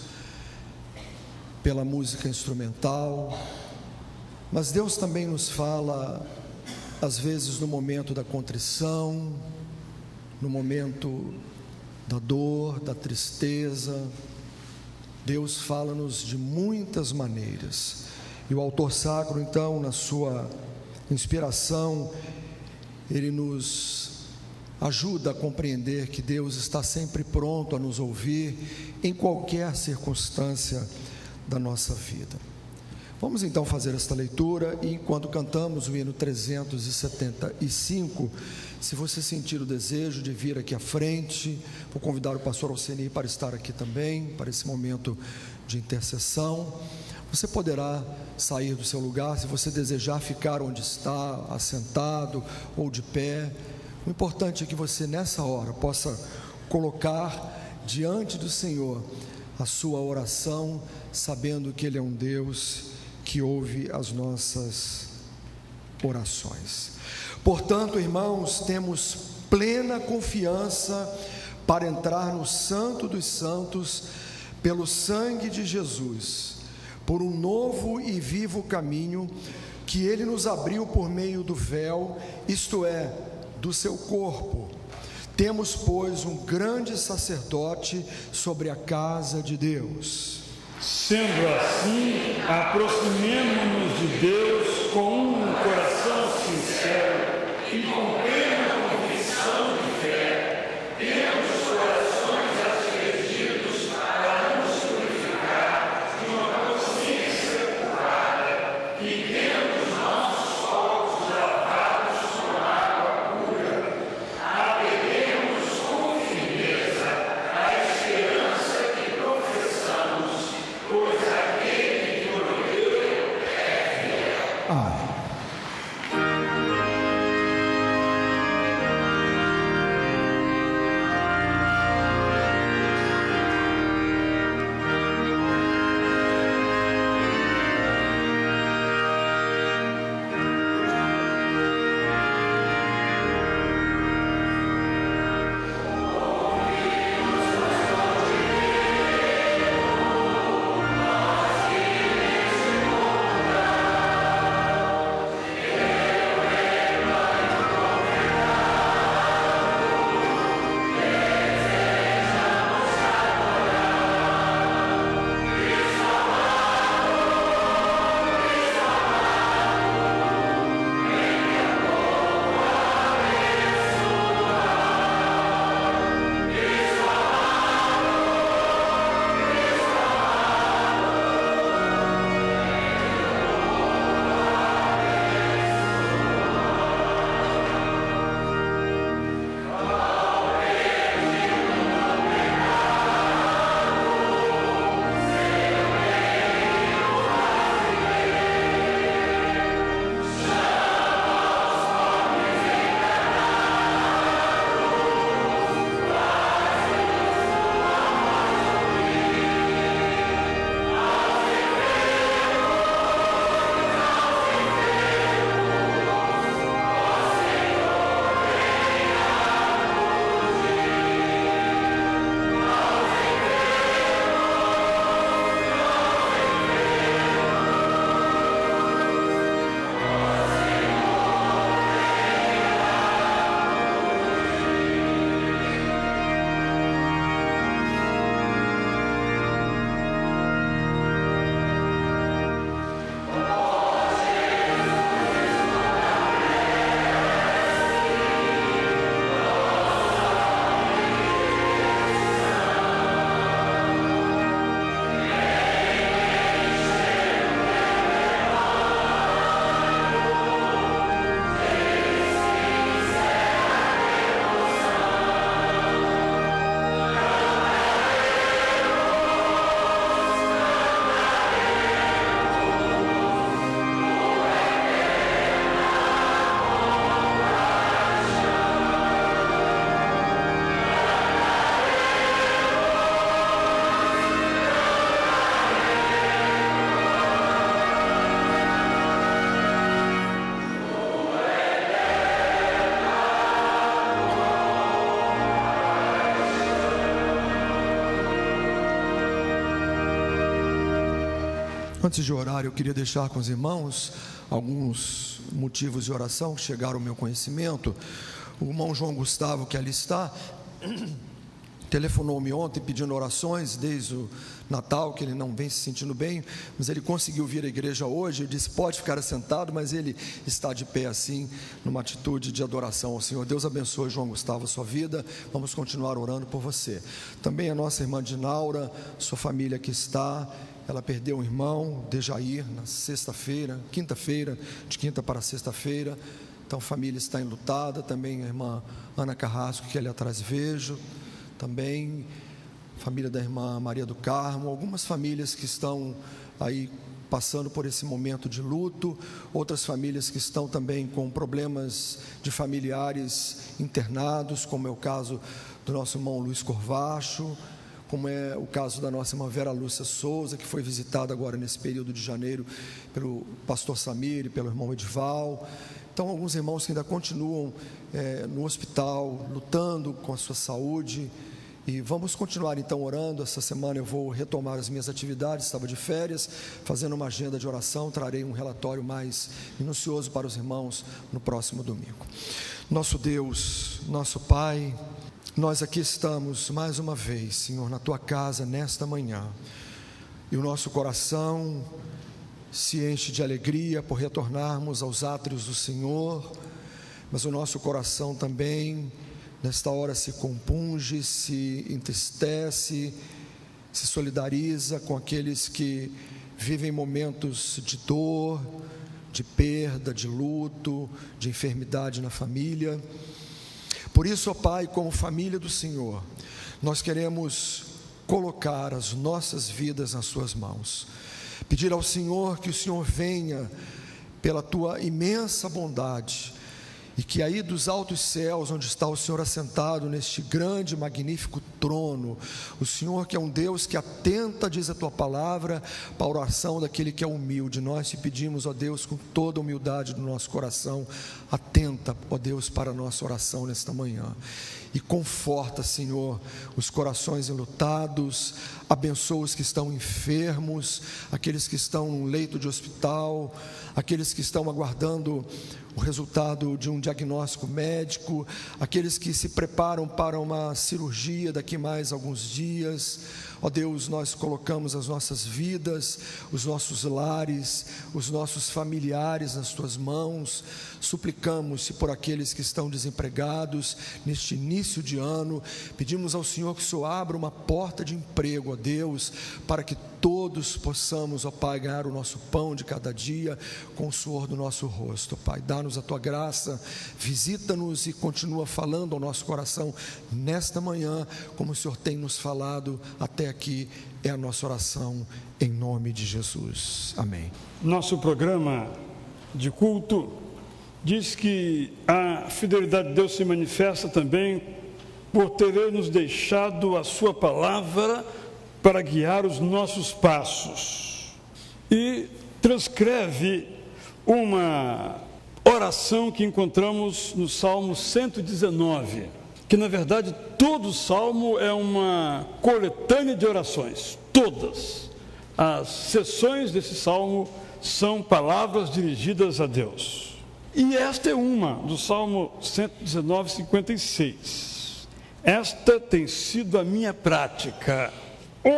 pela música instrumental, mas Deus também nos fala, às vezes no momento da contrição, no momento da dor, da tristeza. Deus fala-nos de muitas maneiras, e o autor sacro então, na sua inspiração, ele nos ajuda a compreender que Deus está sempre pronto a nos ouvir em qualquer circunstância da nossa vida. Vamos então fazer esta leitura, e enquanto cantamos o hino 375, se você sentir o desejo de vir aqui à frente, vou convidar o pastor Alceni para estar aqui também, para esse momento de intercessão. Você poderá sair do seu lugar, se você desejar ficar onde está, assentado ou de pé. O importante é que você nessa hora possa colocar diante do Senhor a sua oração, sabendo que Ele é um Deus que ouve as nossas orações. Portanto, irmãos, temos plena confiança para entrar no Santo dos Santos pelo sangue de Jesus, por um novo e vivo caminho que Ele nos abriu por meio do véu, isto é, do seu corpo. Temos, pois, um grande sacerdote sobre a casa de Deus. Sendo assim, aproximemo-nos de Deus com um coração sincero e com plena convicção de fé, temos os corações aspergidos para nos purificar de uma consciência curada e temos nossos corpos lavados com água pura. Apeguemos com firmeza a esperança que professamos, pois aquele que prometeu é fiel. Amém. Antes de orar, eu queria deixar com os irmãos alguns motivos de oração que chegaram ao meu conhecimento. O irmão João Gustavo, que ali está, telefonou-me ontem pedindo orações desde o Natal, que ele não vem se sentindo bem, mas ele conseguiu vir à igreja hoje. Eu disse: pode ficar assentado, mas ele está de pé assim, numa atitude de adoração ao Senhor. Deus abençoe, João Gustavo, a sua vida. Vamos continuar orando por você. Também a nossa irmã Dinaura, sua família que está, ela perdeu um irmão, Dejair, na sexta-feira, quinta-feira, de quinta para sexta-feira. Então a família está enlutada. Também a irmã Ana Carrasco, que ali atrás vejo. Também família da irmã Maria do Carmo, algumas famílias que estão aí passando por esse momento de luto, outras famílias que estão também com problemas de familiares internados, como é o caso do nosso irmão Luiz Corvacho, como é o caso da nossa irmã Vera Lúcia Souza, que foi visitada agora nesse período de janeiro pelo pastor Samir e pelo irmão Edival. Então, alguns irmãos que ainda continuam no hospital, lutando com a sua saúde. E vamos continuar então orando. Essa semana eu vou retomar as minhas atividades, estava de férias, fazendo uma agenda de oração. Trarei um relatório mais minucioso para os irmãos no próximo domingo. Nosso Deus, nosso Pai, nós aqui estamos mais uma vez, Senhor, na Tua casa nesta manhã. E o nosso coração se enche de alegria por retornarmos aos átrios do Senhor, mas o nosso coração também nesta hora se compunge, se entristece, se solidariza com aqueles que vivem momentos de dor, de perda, de luto, de enfermidade na família. Por isso, ó Pai, como família do Senhor, nós queremos colocar as nossas vidas nas Suas mãos. Pedir ao Senhor que o Senhor venha pela Tua imensa bondade, e que aí dos altos céus, onde está o Senhor assentado neste grande, magnífico trono, o Senhor que é um Deus que atenta, diz a Tua palavra, para a oração daquele que é humilde. Nós te pedimos, ó Deus, com toda a humildade do nosso coração, atenta, ó Deus, para a nossa oração nesta manhã. E conforta, Senhor, os corações enlutados, abençoa os que estão enfermos, aqueles que estão no leito de hospital, aqueles que estão aguardando o resultado de um diagnóstico médico, aqueles que se preparam para uma cirurgia daqui mais alguns dias. Ó Deus, nós colocamos as nossas vidas, os nossos lares, os nossos familiares nas Tuas mãos. Suplicamos-te por aqueles que estão desempregados neste início de ano. Pedimos ao Senhor que o Senhor abra uma porta de emprego, ó Deus, para que todos possamos, ó Pai, ganhar o nosso pão de cada dia com o suor do nosso rosto. Pai, dá-nos a Tua graça, visita-nos e continua falando ao nosso coração nesta manhã, como o Senhor tem nos falado até aqui. É a nossa oração em nome de Jesus. Amém. Nosso programa de culto diz que a fidelidade de Deus se manifesta também por ter nos deixado a Sua palavra para guiar os nossos passos, e transcreve uma oração que encontramos no Salmo 119, que na verdade todo salmo é uma coletânea de orações. Todas as seções desse salmo são palavras dirigidas a Deus, e esta é uma, do Salmo 119, 56. Esta tem sido a minha prática,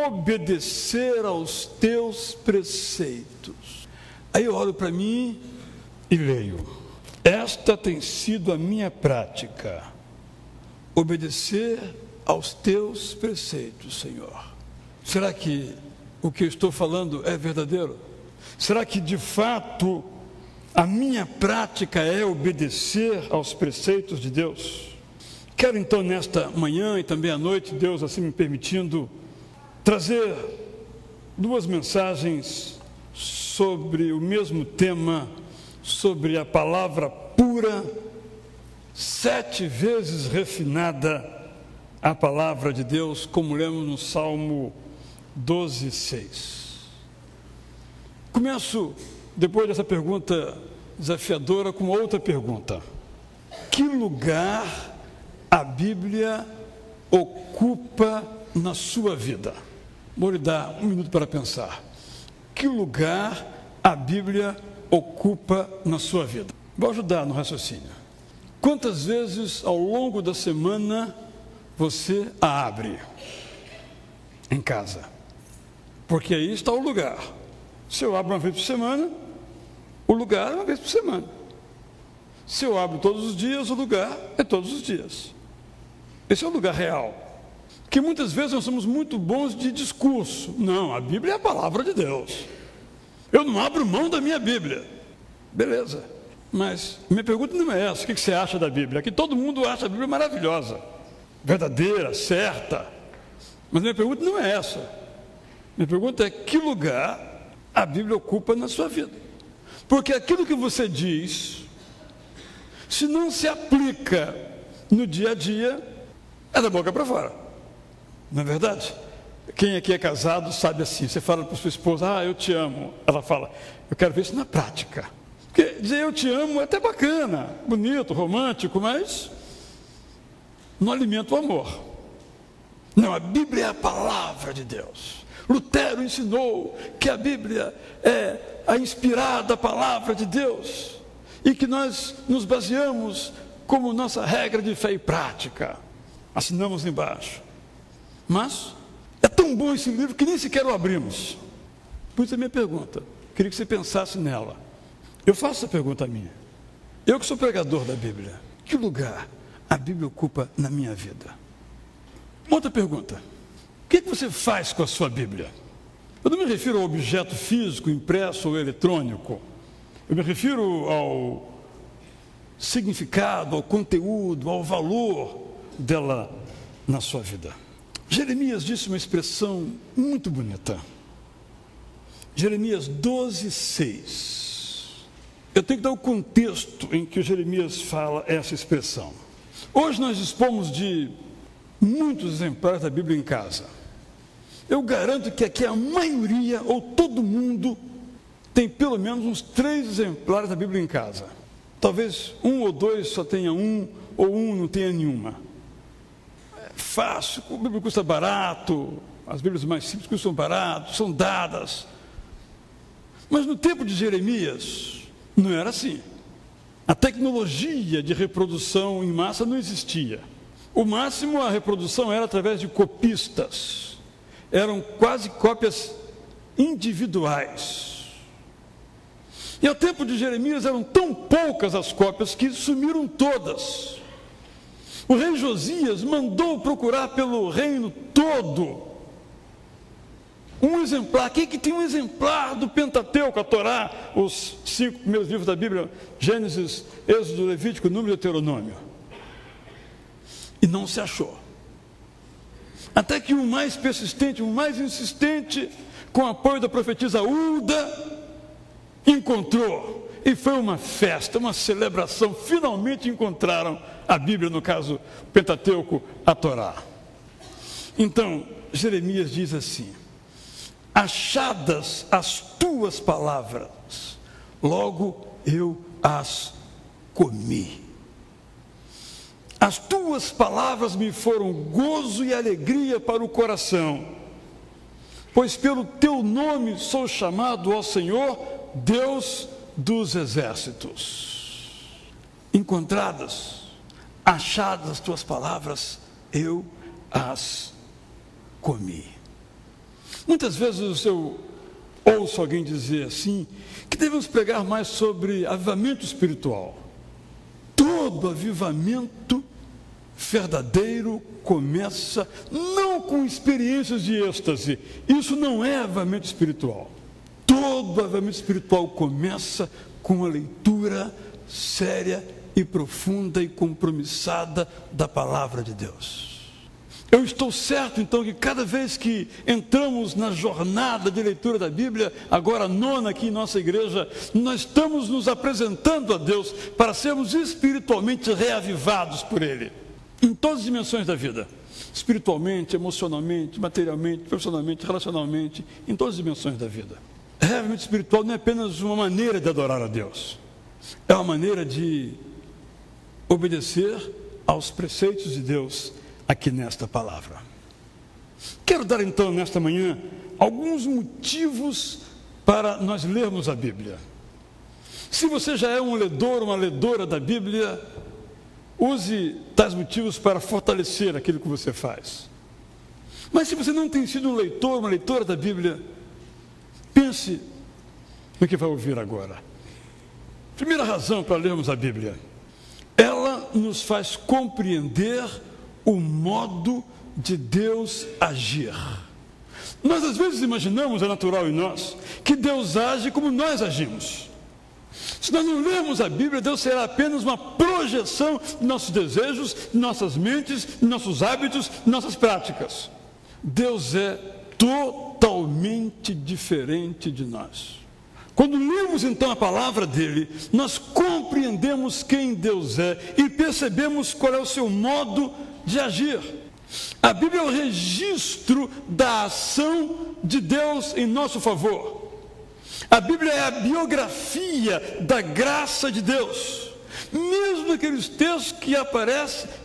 obedecer aos Teus preceitos. Aí eu olho para mim e leio: esta tem sido a minha prática, obedecer aos Teus preceitos, Senhor. Será que o que eu estou falando é verdadeiro? Será que de fato a minha prática é obedecer aos preceitos de Deus? Quero então nesta manhã e também à noite, Deus assim me permitindo, trazer duas mensagens sobre o mesmo tema, sobre a palavra pura, 7 vezes refinada, a palavra de Deus, como lemos no Salmo 12, 6. Começo, depois dessa pergunta desafiadora, com outra pergunta: que lugar a Bíblia ocupa na sua vida? Vou lhe dar um minuto para pensar. que lugar a Bíblia ocupa na sua vida? Vou ajudar no raciocínio. Quantas vezes ao longo da semana você a abre em casa? Porque aí está o lugar. Se eu abro uma vez por semana, o lugar é uma vez por semana. Se eu abro todos os dias, o lugar é todos os dias. Esse é o lugar real. Porque muitas vezes nós somos muito bons de discurso. Não, a Bíblia é a palavra de Deus. Eu não abro mão da minha Bíblia. Beleza. Mas minha pergunta não é essa. O que você acha da Bíblia? Aqui todo mundo acha a Bíblia maravilhosa, verdadeira, certa. Mas minha pergunta não é essa. Minha pergunta é: que lugar a Bíblia ocupa na sua vida? Porque aquilo que você diz, se não se aplica no dia a dia, é da boca para fora. Não é verdade? Quem aqui é casado sabe assim. Você fala para sua esposa: eu te amo. Ela fala: eu quero ver isso na prática. Porque dizer eu te amo é até bacana, bonito, romântico, mas não alimenta o amor. Não, a Bíblia é a palavra de Deus. Lutero ensinou que a Bíblia é a inspirada palavra de Deus e que nós nos baseamos como nossa regra de fé e prática. Assinamos embaixo. Mas é tão bom esse livro que nem sequer o abrimos. Por isso a minha pergunta, queria que você pensasse nela. Eu faço essa pergunta a minha. Eu que sou pregador da Bíblia, que lugar a Bíblia ocupa na minha vida? Outra pergunta: o que você faz com a sua Bíblia? Eu não me refiro ao objeto físico, impresso ou eletrônico. Eu me refiro ao significado, ao conteúdo, ao valor dela na sua vida. Jeremias disse uma expressão muito bonita. Jeremias 12:6. Eu tenho que dar o contexto em que Jeremias fala essa expressão. Hoje nós dispomos de muitos exemplares da Bíblia em casa. Eu garanto que aqui a maioria, ou todo mundo, tem pelo menos uns 3 exemplares da Bíblia em casa. Talvez 1 ou 2 só tenha um, ou um não tenha nenhuma. É fácil, a Bíblia custa barato, as Bíblias mais simples custam barato, são dadas. Mas no tempo de Jeremias, não era assim. A tecnologia de reprodução em massa não existia. O máximo a reprodução era através de copistas. Eram quase cópias individuais. E ao tempo de Jeremias eram tão poucas as cópias que sumiram todas. O rei Josias mandou procurar pelo reino todo um exemplar. Quem que tem um exemplar do Pentateuco, a Torá, os 5 primeiros livros da Bíblia, Gênesis, Êxodo, Levítico, Número e Deuteronômio? E não se achou. Até que um mais persistente, um mais insistente, com o apoio da profetisa Hulda, encontrou. E foi uma festa, uma celebração. Finalmente encontraram a Bíblia, no caso, o Pentateuco, a Torá. Então, Jeremias diz assim: achadas as tuas palavras, logo eu as comi. As tuas palavras me foram gozo e alegria para o coração, pois pelo teu nome sou chamado ao Senhor, Deus dos exércitos. Encontradas, achadas as tuas palavras, eu as comi. Muitas vezes eu ouço alguém dizer assim, que devemos pregar mais sobre avivamento espiritual. Todo avivamento verdadeiro começa não com experiências de êxtase. Isso não é avivamento espiritual. Todo avivamento espiritual começa com a leitura séria e profunda e compromissada da palavra de Deus. Eu estou certo, então, que cada vez que entramos na jornada de leitura da Bíblia, agora a 9ª aqui em nossa igreja, nós estamos nos apresentando a Deus para sermos espiritualmente reavivados por Ele, em todas as dimensões da vida, espiritualmente, emocionalmente, materialmente, profissionalmente, relacionalmente, em todas as dimensões da vida. Reavivamento espiritual não é apenas uma maneira de adorar a Deus, é uma maneira de obedecer aos preceitos de Deus aqui nesta palavra. Quero dar então nesta manhã alguns motivos para nós lermos a Bíblia. Se você já é um ledor, uma ledora da Bíblia, use tais motivos para fortalecer aquilo que você faz. Mas se você não tem sido um leitor, uma leitora da Bíblia, pense no que vai ouvir agora. Primeira razão para lermos a Bíblia: ela nos faz compreender o modo de Deus agir. Nós às vezes imaginamos, é natural em nós, que Deus age como nós agimos. Se nós não lermos a Bíblia, Deus será apenas uma projeção de nossos desejos, de nossas mentes, de nossos hábitos, de nossas práticas. Deus é totalmente diferente de nós. Quando lemos então a palavra dele, nós compreendemos quem Deus é e percebemos qual é o seu modo de agir. A Bíblia é o registro da ação de Deus em nosso favor. A Bíblia é a biografia da graça de Deus, mesmo naqueles textos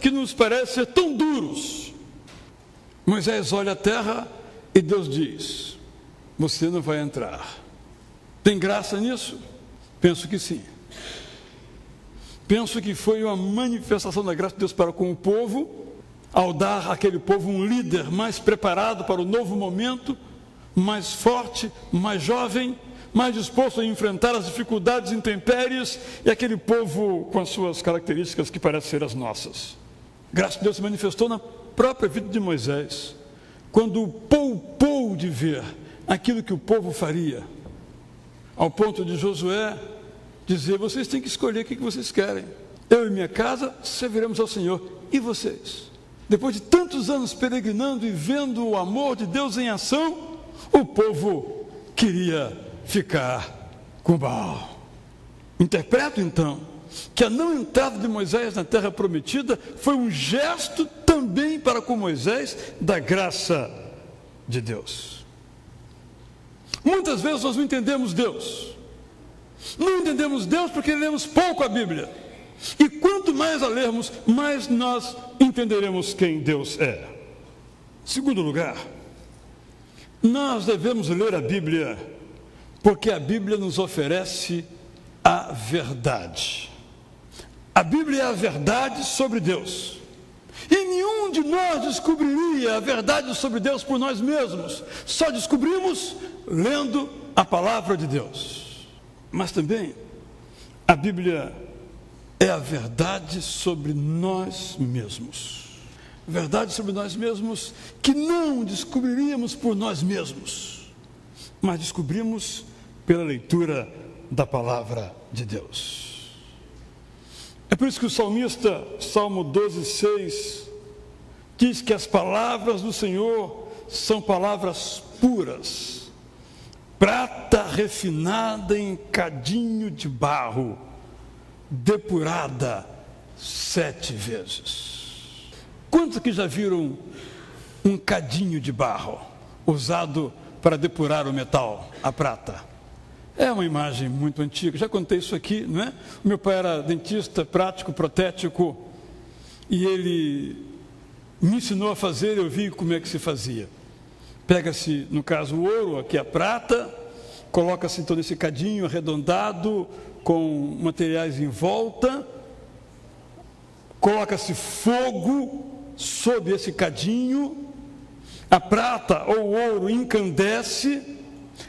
que nos parecem ser tão duros. Moisés olha a terra e Deus diz: você não vai entrar. Tem graça nisso? Penso que sim. Penso que foi uma manifestação da graça de Deus para com o povo, ao dar àquele povo um líder mais preparado para o novo momento, mais forte, mais jovem, mais disposto a enfrentar as dificuldades intempéries, e aquele povo com as suas características que parecem ser as nossas. A graça de Deus se manifestou na própria vida de Moisés, quando o poupou de ver aquilo que o povo faria, ao ponto de Josué dizer: vocês têm que escolher o que vocês querem. Eu e minha casa serviremos ao Senhor. E vocês? Depois de tantos anos peregrinando e vendo o amor de Deus em ação, o povo queria ficar com Baal. Interpreto então que a não entrada de Moisés na terra prometida foi um gesto também para com Moisés da graça de Deus. Muitas vezes nós não entendemos Deus. Não entendemos Deus porque lemos pouco a Bíblia. E quanto mais a lermos, mais nós entenderemos quem Deus é. Segundo lugar, nós devemos ler a Bíblia porque a Bíblia nos oferece a verdade. A Bíblia é a verdade sobre Deus. E nenhum de nós descobriria a verdade sobre Deus por nós mesmos. Só descobrimos lendo a palavra de Deus. Mas também a Bíblia é a verdade sobre nós mesmos. Verdade sobre nós mesmos que não descobriríamos por nós mesmos, mas descobrimos pela leitura da palavra de Deus. É por isso que o salmista, Salmo 12:6, diz que as palavras do Senhor são palavras puras, prata refinada em cadinho de barro, depurada 7 vezes. Quantos aqui já viram um cadinho de barro usado para depurar o metal, a prata? É uma imagem muito antiga, já contei isso aqui, não é? O meu pai era dentista, prático, protético, e ele me ensinou a fazer, eu vi como é que se fazia. Pega-se, no caso, o ouro, aqui a prata, coloca-se todo esse cadinho arredondado, com materiais em volta, coloca-se fogo sob esse cadinho, a prata ou o ouro incandesce,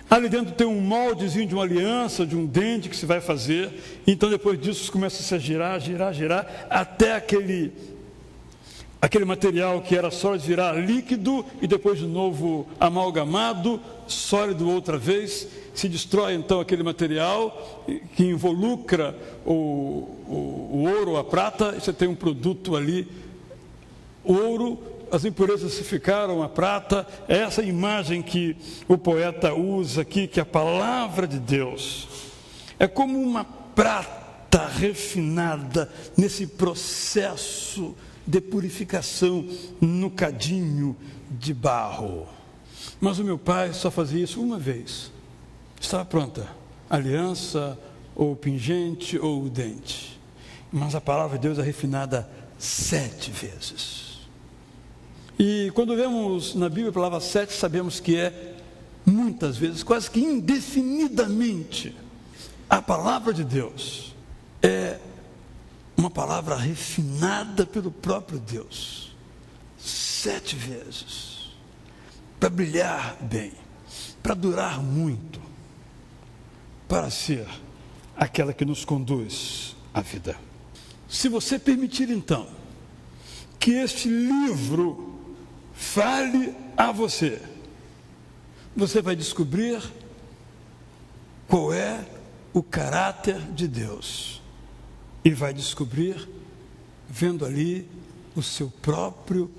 ali dentro tem um moldezinho de uma aliança, de um dente que se vai fazer, então depois disso começa-se a girar, até aquele material que era sólido virar líquido e depois de novo amalgamado, sólido outra vez. Se destrói então aquele material que involucra o ouro, a prata, e você tem um produto ali, ouro, as impurezas se ficaram, a prata. É essa imagem que o poeta usa aqui, que a palavra de Deus é como uma prata refinada nesse processo de purificação no cadinho de barro. Mas o meu pai só fazia isso uma vez. Estava pronta a aliança, ou o pingente, ou o dente. Mas a palavra de Deus é refinada 7 vezes. E quando vemos na Bíblia a palavra 7, sabemos que é muitas vezes, quase que indefinidamente, a palavra de Deus é uma palavra refinada pelo próprio Deus, 7 vezes, para brilhar bem, para durar muito, para ser aquela que nos conduz à vida. Se você permitir, então, que este livro fale a você, você vai descobrir qual é o caráter de Deus e vai descobrir, vendo ali, o seu próprio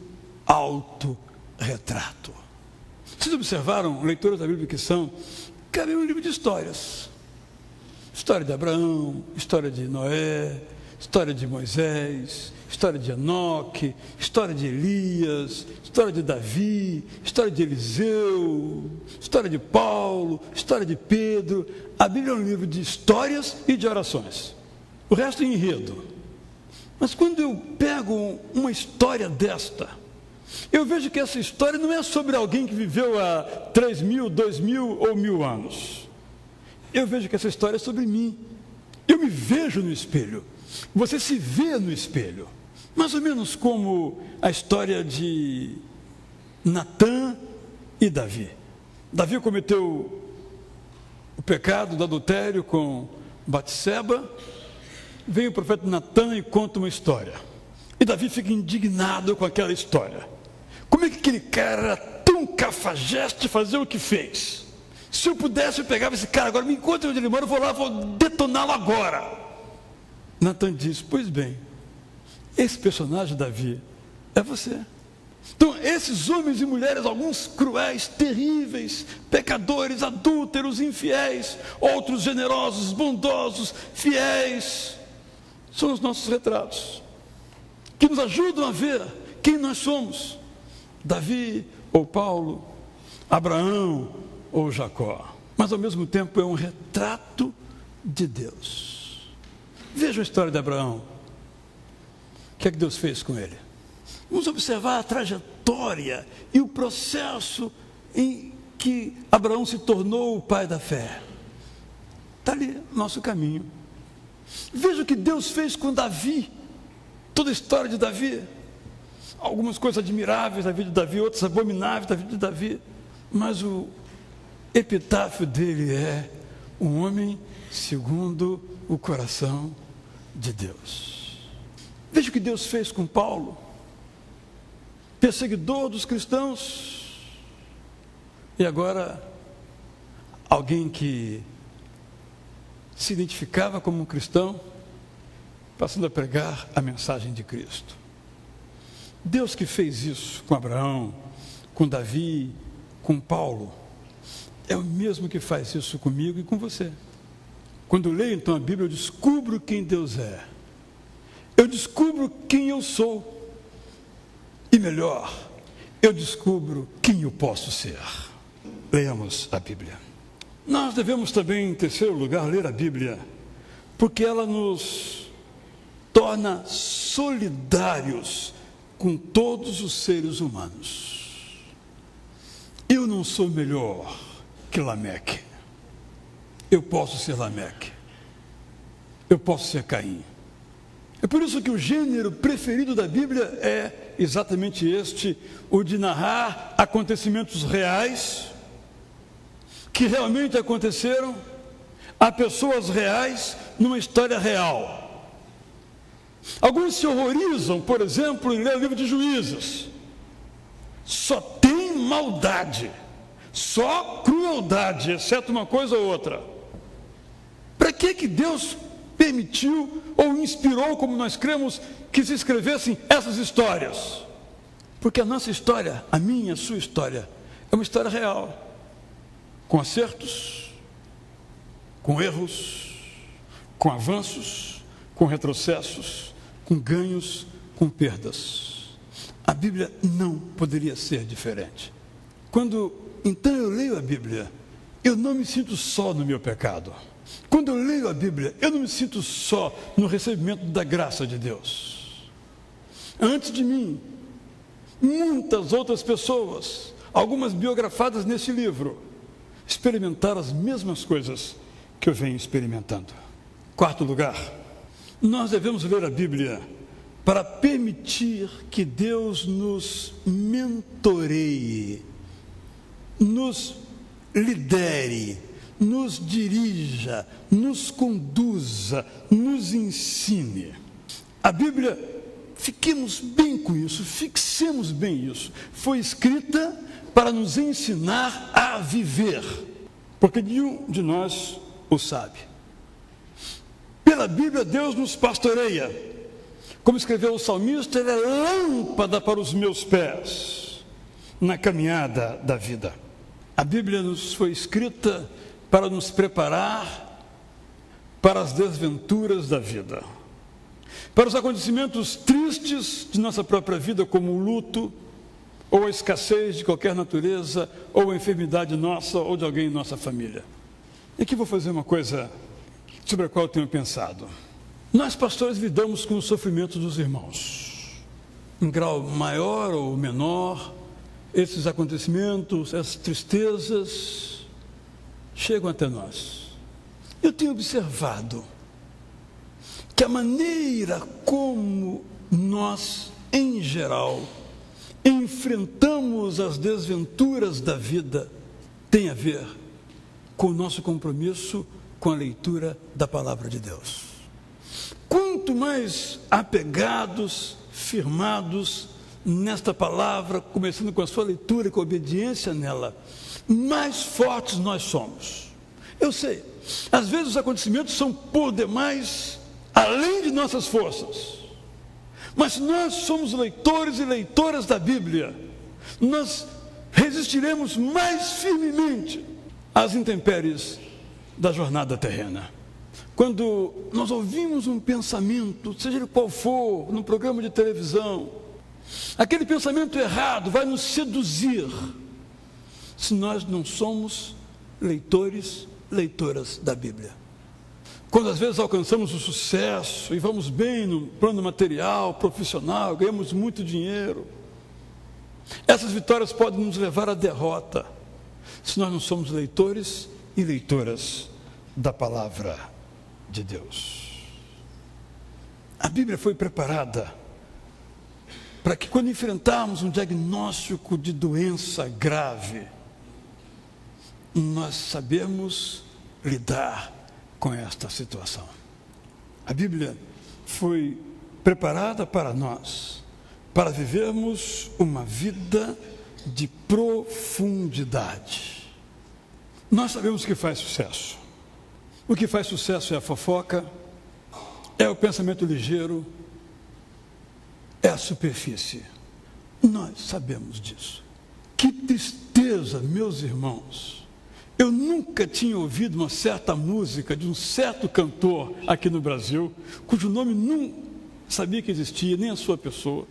autorretrato. Vocês observaram, leitores da Bíblia que são, que é um livro de histórias. História de Abraão, história de Noé, história de Moisés, história de Enoque, história de Elias, história de Davi, história de Eliseu, história de Paulo, história de Pedro. A Bíblia é um livro de histórias e de orações. O resto é enredo. Mas quando eu pego uma história desta, eu vejo que essa história não é sobre alguém que viveu há 3.000, 2.000 ou 1.000 anos. Eu vejo que essa história é sobre mim. Eu me vejo no espelho. Você se vê no espelho. Mais ou menos como a história de Natã e Davi. Davi cometeu o pecado do adultério com Batseba. Vem o profeta Natã e conta uma história. E Davi fica indignado com aquela história. Como é que aquele cara era tão cafajeste de fazer o que fez? Se eu pudesse, eu pegava esse cara agora, me encontra onde ele mora, eu vou lá, vou detoná-lo agora. Natã diz, pois bem, esse personagem, Davi, é você. Então, esses homens e mulheres, alguns cruéis, terríveis, pecadores, adúlteros, infiéis, outros generosos, bondosos, fiéis, são os nossos retratos, que nos ajudam a ver quem nós somos. Davi ou Paulo, Abraão ou Jacó. Mas, ao mesmo tempo, é um retrato de Deus. Veja a história de Abraão. O que é que Deus fez com ele? Vamos observar a trajetória e o processo em que Abraão se tornou o pai da fé. Está ali o nosso caminho. Veja o que Deus fez com Davi. Toda a história de Davi. Algumas coisas admiráveis da vida de Davi, outras abomináveis da vida de Davi. Mas o epitáfio dele é um homem segundo o coração de Deus. Veja o que Deus fez com Paulo, perseguidor dos cristãos, e agora alguém que se identificava como um cristão, passando a pregar a mensagem de Cristo. Deus que fez isso com Abraão, com Davi, com Paulo, é o mesmo que faz isso comigo e com você. Quando eu leio então a Bíblia, eu descubro quem Deus é. Eu descubro quem eu sou. E melhor, eu descubro quem eu posso ser. Leamos a Bíblia. Nós devemos também, em terceiro lugar, ler a Bíblia, porque ela nos torna solidários com todos os seres humanos. Eu não sou melhor que Lameque. Eu posso ser Lameque. Eu posso ser Caim. É por isso que o gênero preferido da Bíblia é exatamente este, o de narrar acontecimentos reais, que realmente aconteceram, a pessoas reais, numa história real. Alguns se horrorizam, por exemplo, em ler o livro de Juízes. Só tem maldade, só crueldade, exceto uma coisa ou outra. Para que Deus permitiu ou inspirou, como nós cremos, que se escrevessem essas histórias? Porque a nossa história, a minha, a sua história, é uma história real, com acertos, com erros, com avanços, com retrocessos, com ganhos, com perdas. A Bíblia não poderia ser diferente. Quando então eu leio a Bíblia, eu não me sinto só no meu pecado. Quando eu leio a Bíblia, eu não me sinto só no recebimento da graça de Deus. Antes de mim, muitas outras pessoas, algumas biografadas nesse livro, experimentar as mesmas coisas que eu venho experimentando. Quarto lugar, nós devemos ler a Bíblia para permitir que Deus nos mentoreie, nos lidere, nos dirija, nos conduza, nos ensine. A Bíblia, fiquemos bem com isso, fixemos bem isso, foi escrita para nos ensinar a viver, porque nenhum de nós o sabe. Pela Bíblia, Deus nos pastoreia. Como escreveu o salmista, ele é lâmpada para os meus pés na caminhada da vida. A Bíblia nos foi escrita para nos preparar para as desventuras da vida, para os acontecimentos tristes de nossa própria vida, como o luto, ou a escassez de qualquer natureza, ou a enfermidade nossa ou de alguém em nossa família. E aqui vou fazer uma coisa sobre a qual eu tenho pensado. Nós, pastores, lidamos com o sofrimento dos irmãos, em grau maior ou menor. Esses acontecimentos, essas tristezas chegam até nós. Eu tenho observado que a maneira como nós, em geral, enfrentamos as desventuras da vida tem a ver com o nosso compromisso com a leitura da Palavra de Deus. Quanto mais apegados, firmados nesta palavra, começando com a sua leitura e com a obediência nela, mais fortes nós somos. Eu sei, às vezes os acontecimentos são por demais além de nossas forças, mas se nós somos leitores e leitoras da Bíblia, nós resistiremos mais firmemente às intempéries da jornada terrena. Quando nós ouvimos um pensamento, seja ele qual for, num programa de televisão, aquele pensamento errado vai nos seduzir, se nós não somos leitores, leitoras da Bíblia. Quando às vezes alcançamos o sucesso e vamos bem no plano material, profissional, ganhamos muito dinheiro, essas vitórias podem nos levar à derrota, se nós não somos leitores e leitoras da Palavra de Deus. A Bíblia foi preparada para que, quando enfrentarmos um diagnóstico de doença grave, nós sabemos lidar com esta situação. A Bíblia foi preparada para nós, para vivermos uma vida de profundidade. Nós sabemos o que faz sucesso. O que faz sucesso é a fofoca, é o pensamento ligeiro, é a superfície. Nós sabemos disso. Que tristeza, meus irmãos. Eu nunca tinha ouvido uma certa música de um certo cantor aqui no Brasil, cujo nome não sabia que existia, nem a sua pessoa.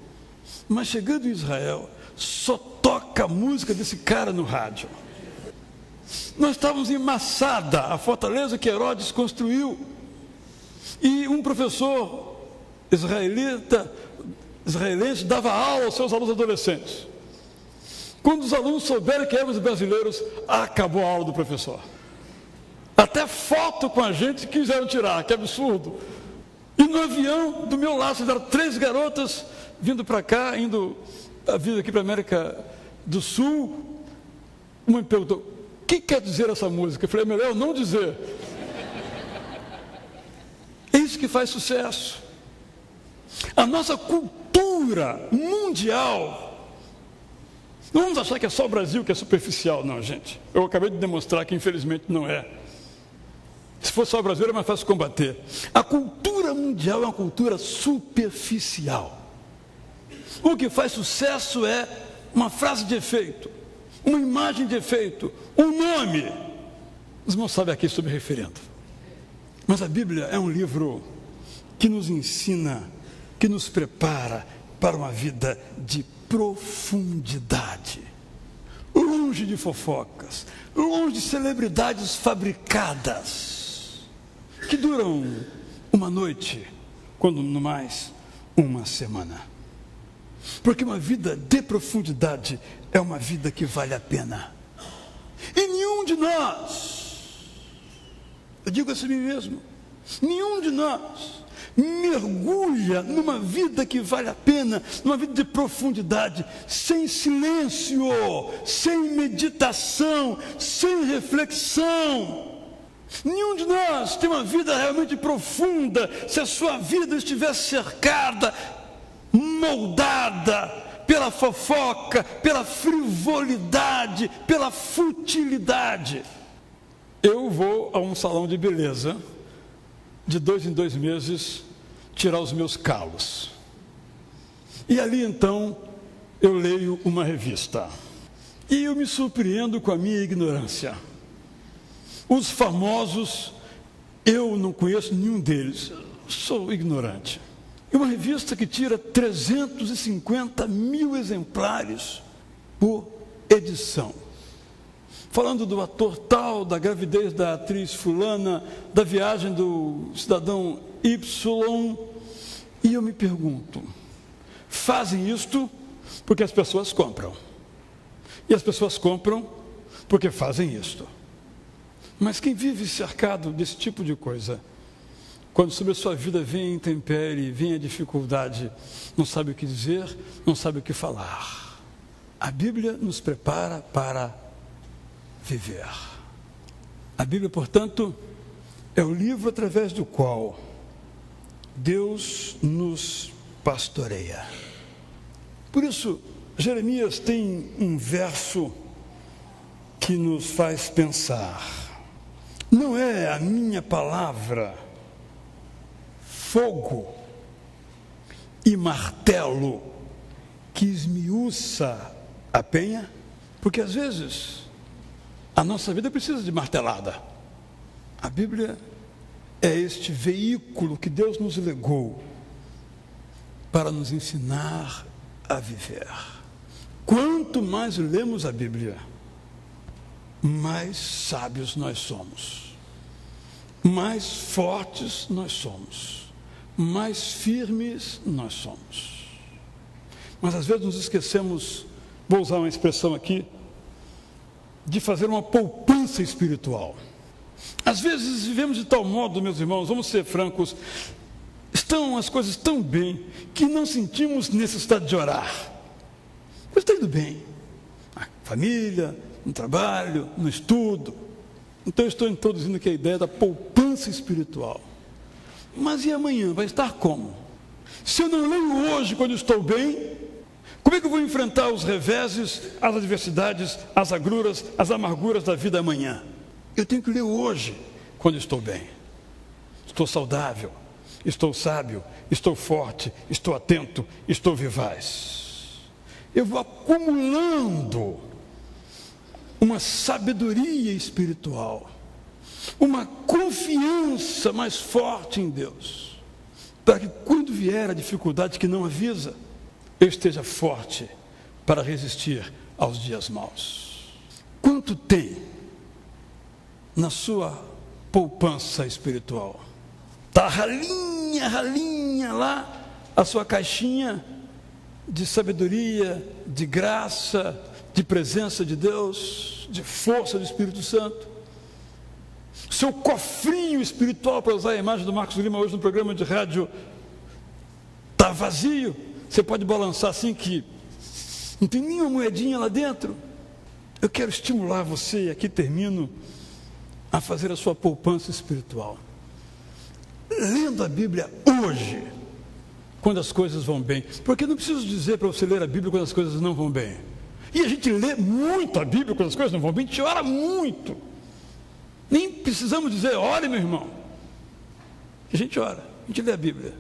Mas chegando em Israel, só toca a música desse cara no rádio. Nós estávamos em Massada, a fortaleza que Herodes construiu, e um professor israelense dava aula aos seus alunos adolescentes. Quando os alunos souberam que éramos brasileiros, acabou a aula do professor. Até foto com a gente quiseram tirar, que absurdo. E no avião, do meu lado, eram 3 garotas vindo para cá, vindo aqui para a América do Sul. Uma me perguntou: o que quer dizer essa música? Eu falei: é melhor eu não dizer. É isso que faz sucesso. A nossa cultura mundial. Não vamos achar que é só o Brasil que é superficial, não, gente. Eu acabei de demonstrar que infelizmente não é. Se fosse só o Brasil era mais fácil combater. A cultura mundial é uma cultura superficial. O que faz sucesso é uma frase de efeito, uma imagem de efeito, um nome. Os irmãos sabem aqui sobre referendo. Mas a Bíblia é um livro que nos ensina, que nos prepara para uma vida de profundidade. Longe de fofocas, longe de celebridades fabricadas, que duram uma noite, quando no mais, uma semana. Porque uma vida de profundidade é uma vida que vale a pena. E nenhum nenhum de nós, eu digo assim a mim mesmo, nenhum de nós mergulha numa vida que vale a pena, numa vida de profundidade, sem silêncio, sem meditação, sem reflexão. Nenhum de nós tem uma vida realmente profunda se a sua vida estiver cercada, moldada pela fofoca, pela frivolidade, pela futilidade. Eu vou a um salão de beleza, de 2 em 2 meses, tirar os meus calos. E ali então eu leio uma revista. E eu me surpreendo com a minha ignorância. Os famosos, eu não conheço nenhum deles, sou ignorante. E uma revista que tira 350 mil exemplares por edição. Falando do ator tal, da gravidez da atriz fulana, da viagem do cidadão Y, e eu me pergunto, fazem isto porque as pessoas compram. E as pessoas compram porque fazem isto. Mas quem vive cercado desse tipo de coisa, quando sobre a sua vida vem a intempérie, vem a dificuldade, não sabe o que dizer, não sabe o que falar. A Bíblia nos prepara para viver. A Bíblia, portanto, é o livro através do qual Deus nos pastoreia. Por isso, Jeremias tem um verso que nos faz pensar. Não é a minha palavra fogo e martelo que esmiuça a penha? Porque às vezes a nossa vida precisa de martelada. A Bíblia é este veículo que Deus nos legou para nos ensinar a viver. Quanto mais lemos a Bíblia, mais sábios nós somos, mais fortes nós somos, mais firmes nós somos. Mas às vezes nos esquecemos, vou usar uma expressão aqui, de fazer uma poupança espiritual. Às vezes vivemos de tal modo, meus irmãos, vamos ser francos, estão as coisas tão bem que não sentimos necessidade de orar. Mas está indo bem, na família, no trabalho, no estudo. Então eu estou introduzindo aqui a ideia da poupança espiritual. Mas e amanhã? Vai estar como? Se eu não leio hoje quando estou bem, como é que eu vou enfrentar os reveses, as adversidades, as agruras, as amarguras da vida amanhã? Eu tenho que ler hoje quando estou bem. Estou saudável, estou sábio, estou forte, estou atento, estou vivaz. Eu vou acumulando uma sabedoria espiritual, uma confiança mais forte em Deus, para que quando vier a dificuldade que não avisa, eu esteja forte para resistir aos dias maus. Quanto tem na sua poupança espiritual? Está ralinha lá a sua caixinha de sabedoria, de graça, de presença de Deus, de força do Espírito Santo. Seu cofrinho espiritual, para usar a imagem do Marcos Lima hoje no programa de rádio, está vazio. Você pode balançar assim que não tem nenhuma moedinha lá dentro. Eu quero estimular você, e aqui termino, a fazer a sua poupança espiritual. Lendo a Bíblia hoje, quando as coisas vão bem. Porque não preciso dizer para você ler a Bíblia quando as coisas não vão bem. E a gente lê muito a Bíblia quando as coisas não vão bem, a gente ora muito. Nem precisamos dizer, ore meu irmão. A gente ora, a gente lê a Bíblia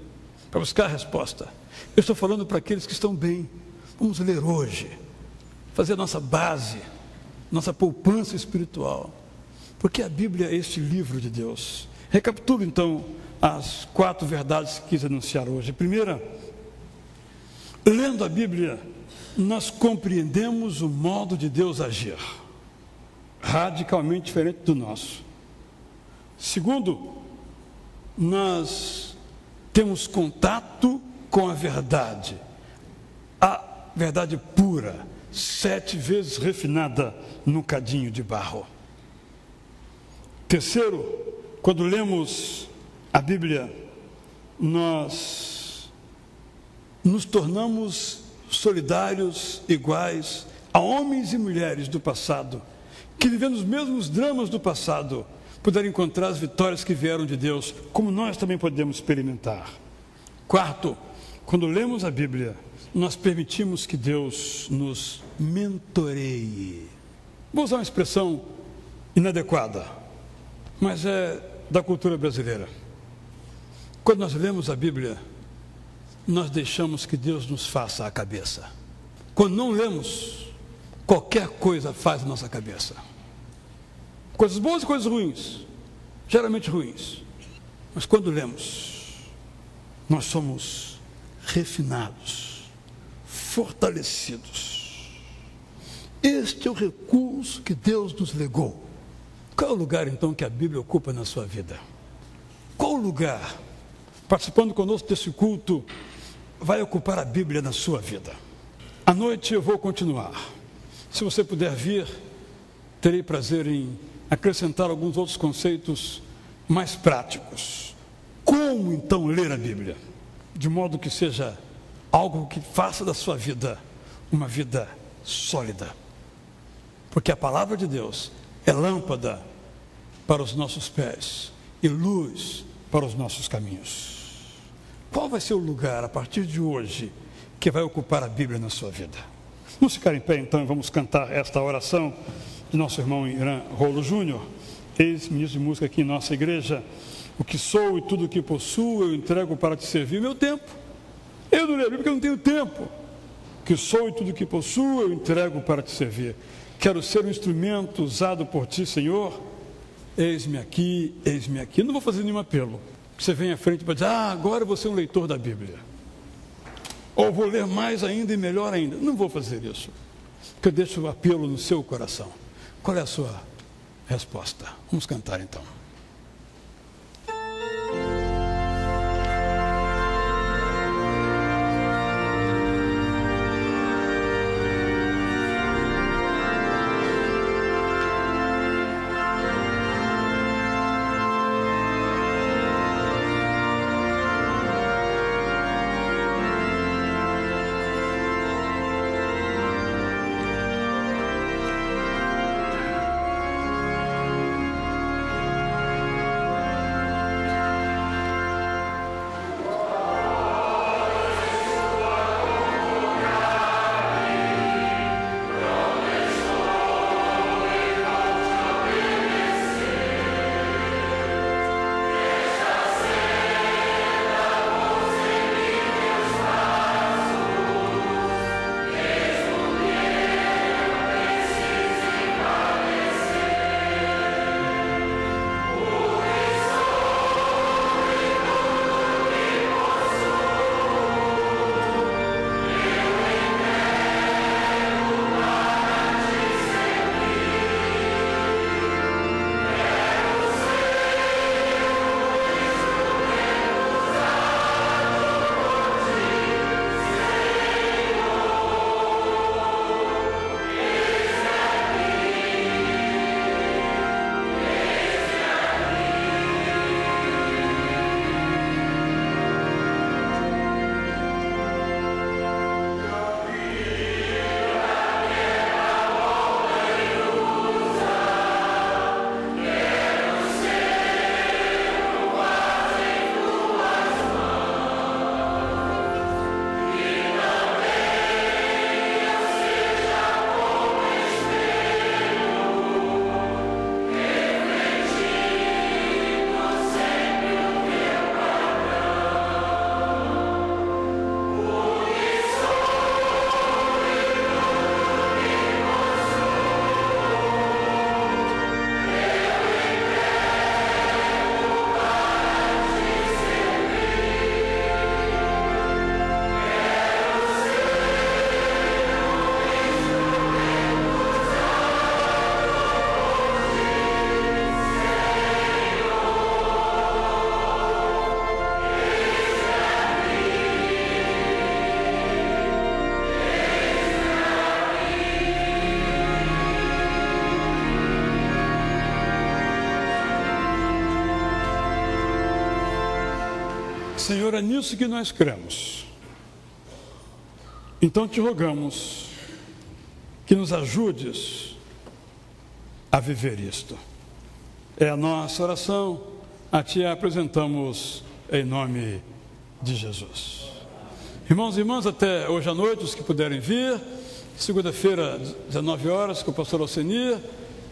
para buscar a resposta. Eu estou falando para aqueles que estão bem. Vamos ler hoje, fazer a nossa base, nossa poupança espiritual. Porque a Bíblia é este livro de Deus. Recapitulo então as 4 verdades que quis anunciar hoje. Primeira, lendo a Bíblia, nós compreendemos o modo de Deus agir, radicalmente diferente do nosso. Segundo, nós temos contato com a verdade pura, 7 vezes refinada no cadinho de barro. Terceiro, quando lemos a Bíblia, nós nos tornamos solidários, iguais a homens e mulheres do passado, que vivendo os mesmos dramas do passado, puderam encontrar as vitórias que vieram de Deus, como nós também podemos experimentar. Quarto, quando lemos a Bíblia, nós permitimos que Deus nos mentoreie. Vou usar uma expressão inadequada, mas é da cultura brasileira. Quando nós lemos a Bíblia, nós deixamos que Deus nos faça a cabeça. Quando não lemos, qualquer coisa faz a nossa cabeça. Coisas boas e coisas ruins, geralmente ruins. Mas quando lemos, nós somos refinados, fortalecidos. Este é o recurso que Deus nos legou. Qual é o lugar, então, que a Bíblia ocupa na sua vida? Qual o lugar, participando conosco desse culto, vai ocupar a Bíblia na sua vida? À noite eu vou continuar. Se você puder vir, terei prazer em acrescentar alguns outros conceitos mais práticos. Como, então, ler a Bíblia? De modo que seja algo que faça da sua vida uma vida sólida. Porque a palavra de Deus é lâmpada para os nossos pés e luz para os nossos caminhos. Qual vai ser o lugar, a partir de hoje, que vai ocupar a Bíblia na sua vida? Vamos ficar em pé, então, e vamos cantar esta oração de nosso irmão Irã Rolo Júnior, ex-ministro de música aqui em nossa igreja. O que sou e tudo o que possuo, eu entrego para te servir. Meu tempo. Eu não leio a Bíblia porque eu não tenho tempo. O que sou e tudo o que possuo, eu entrego para te servir. Quero ser um instrumento usado por ti, Senhor. Eis-me aqui, eis-me aqui. Eu não vou fazer nenhum apelo. Você vem à frente para dizer, agora eu vou ser um leitor da Bíblia. Ou vou ler mais ainda e melhor ainda. Não vou fazer isso. Porque eu deixo o apelo no seu coração. Qual é a sua resposta? Vamos cantar então. Senhor, é nisso que nós cremos. Então te rogamos que nos ajudes a viver isto. É a nossa oração, a Ti a apresentamos em nome de Jesus. Irmãos e irmãs, até hoje à noite, os que puderem vir, segunda-feira, 19 horas, com o pastor Alcenir,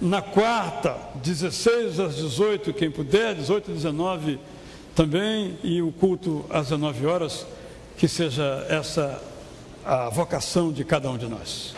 na quarta, 16 às 18, quem puder, 18 e 19 também, e o culto às 19 horas, que seja essa a vocação de cada um de nós.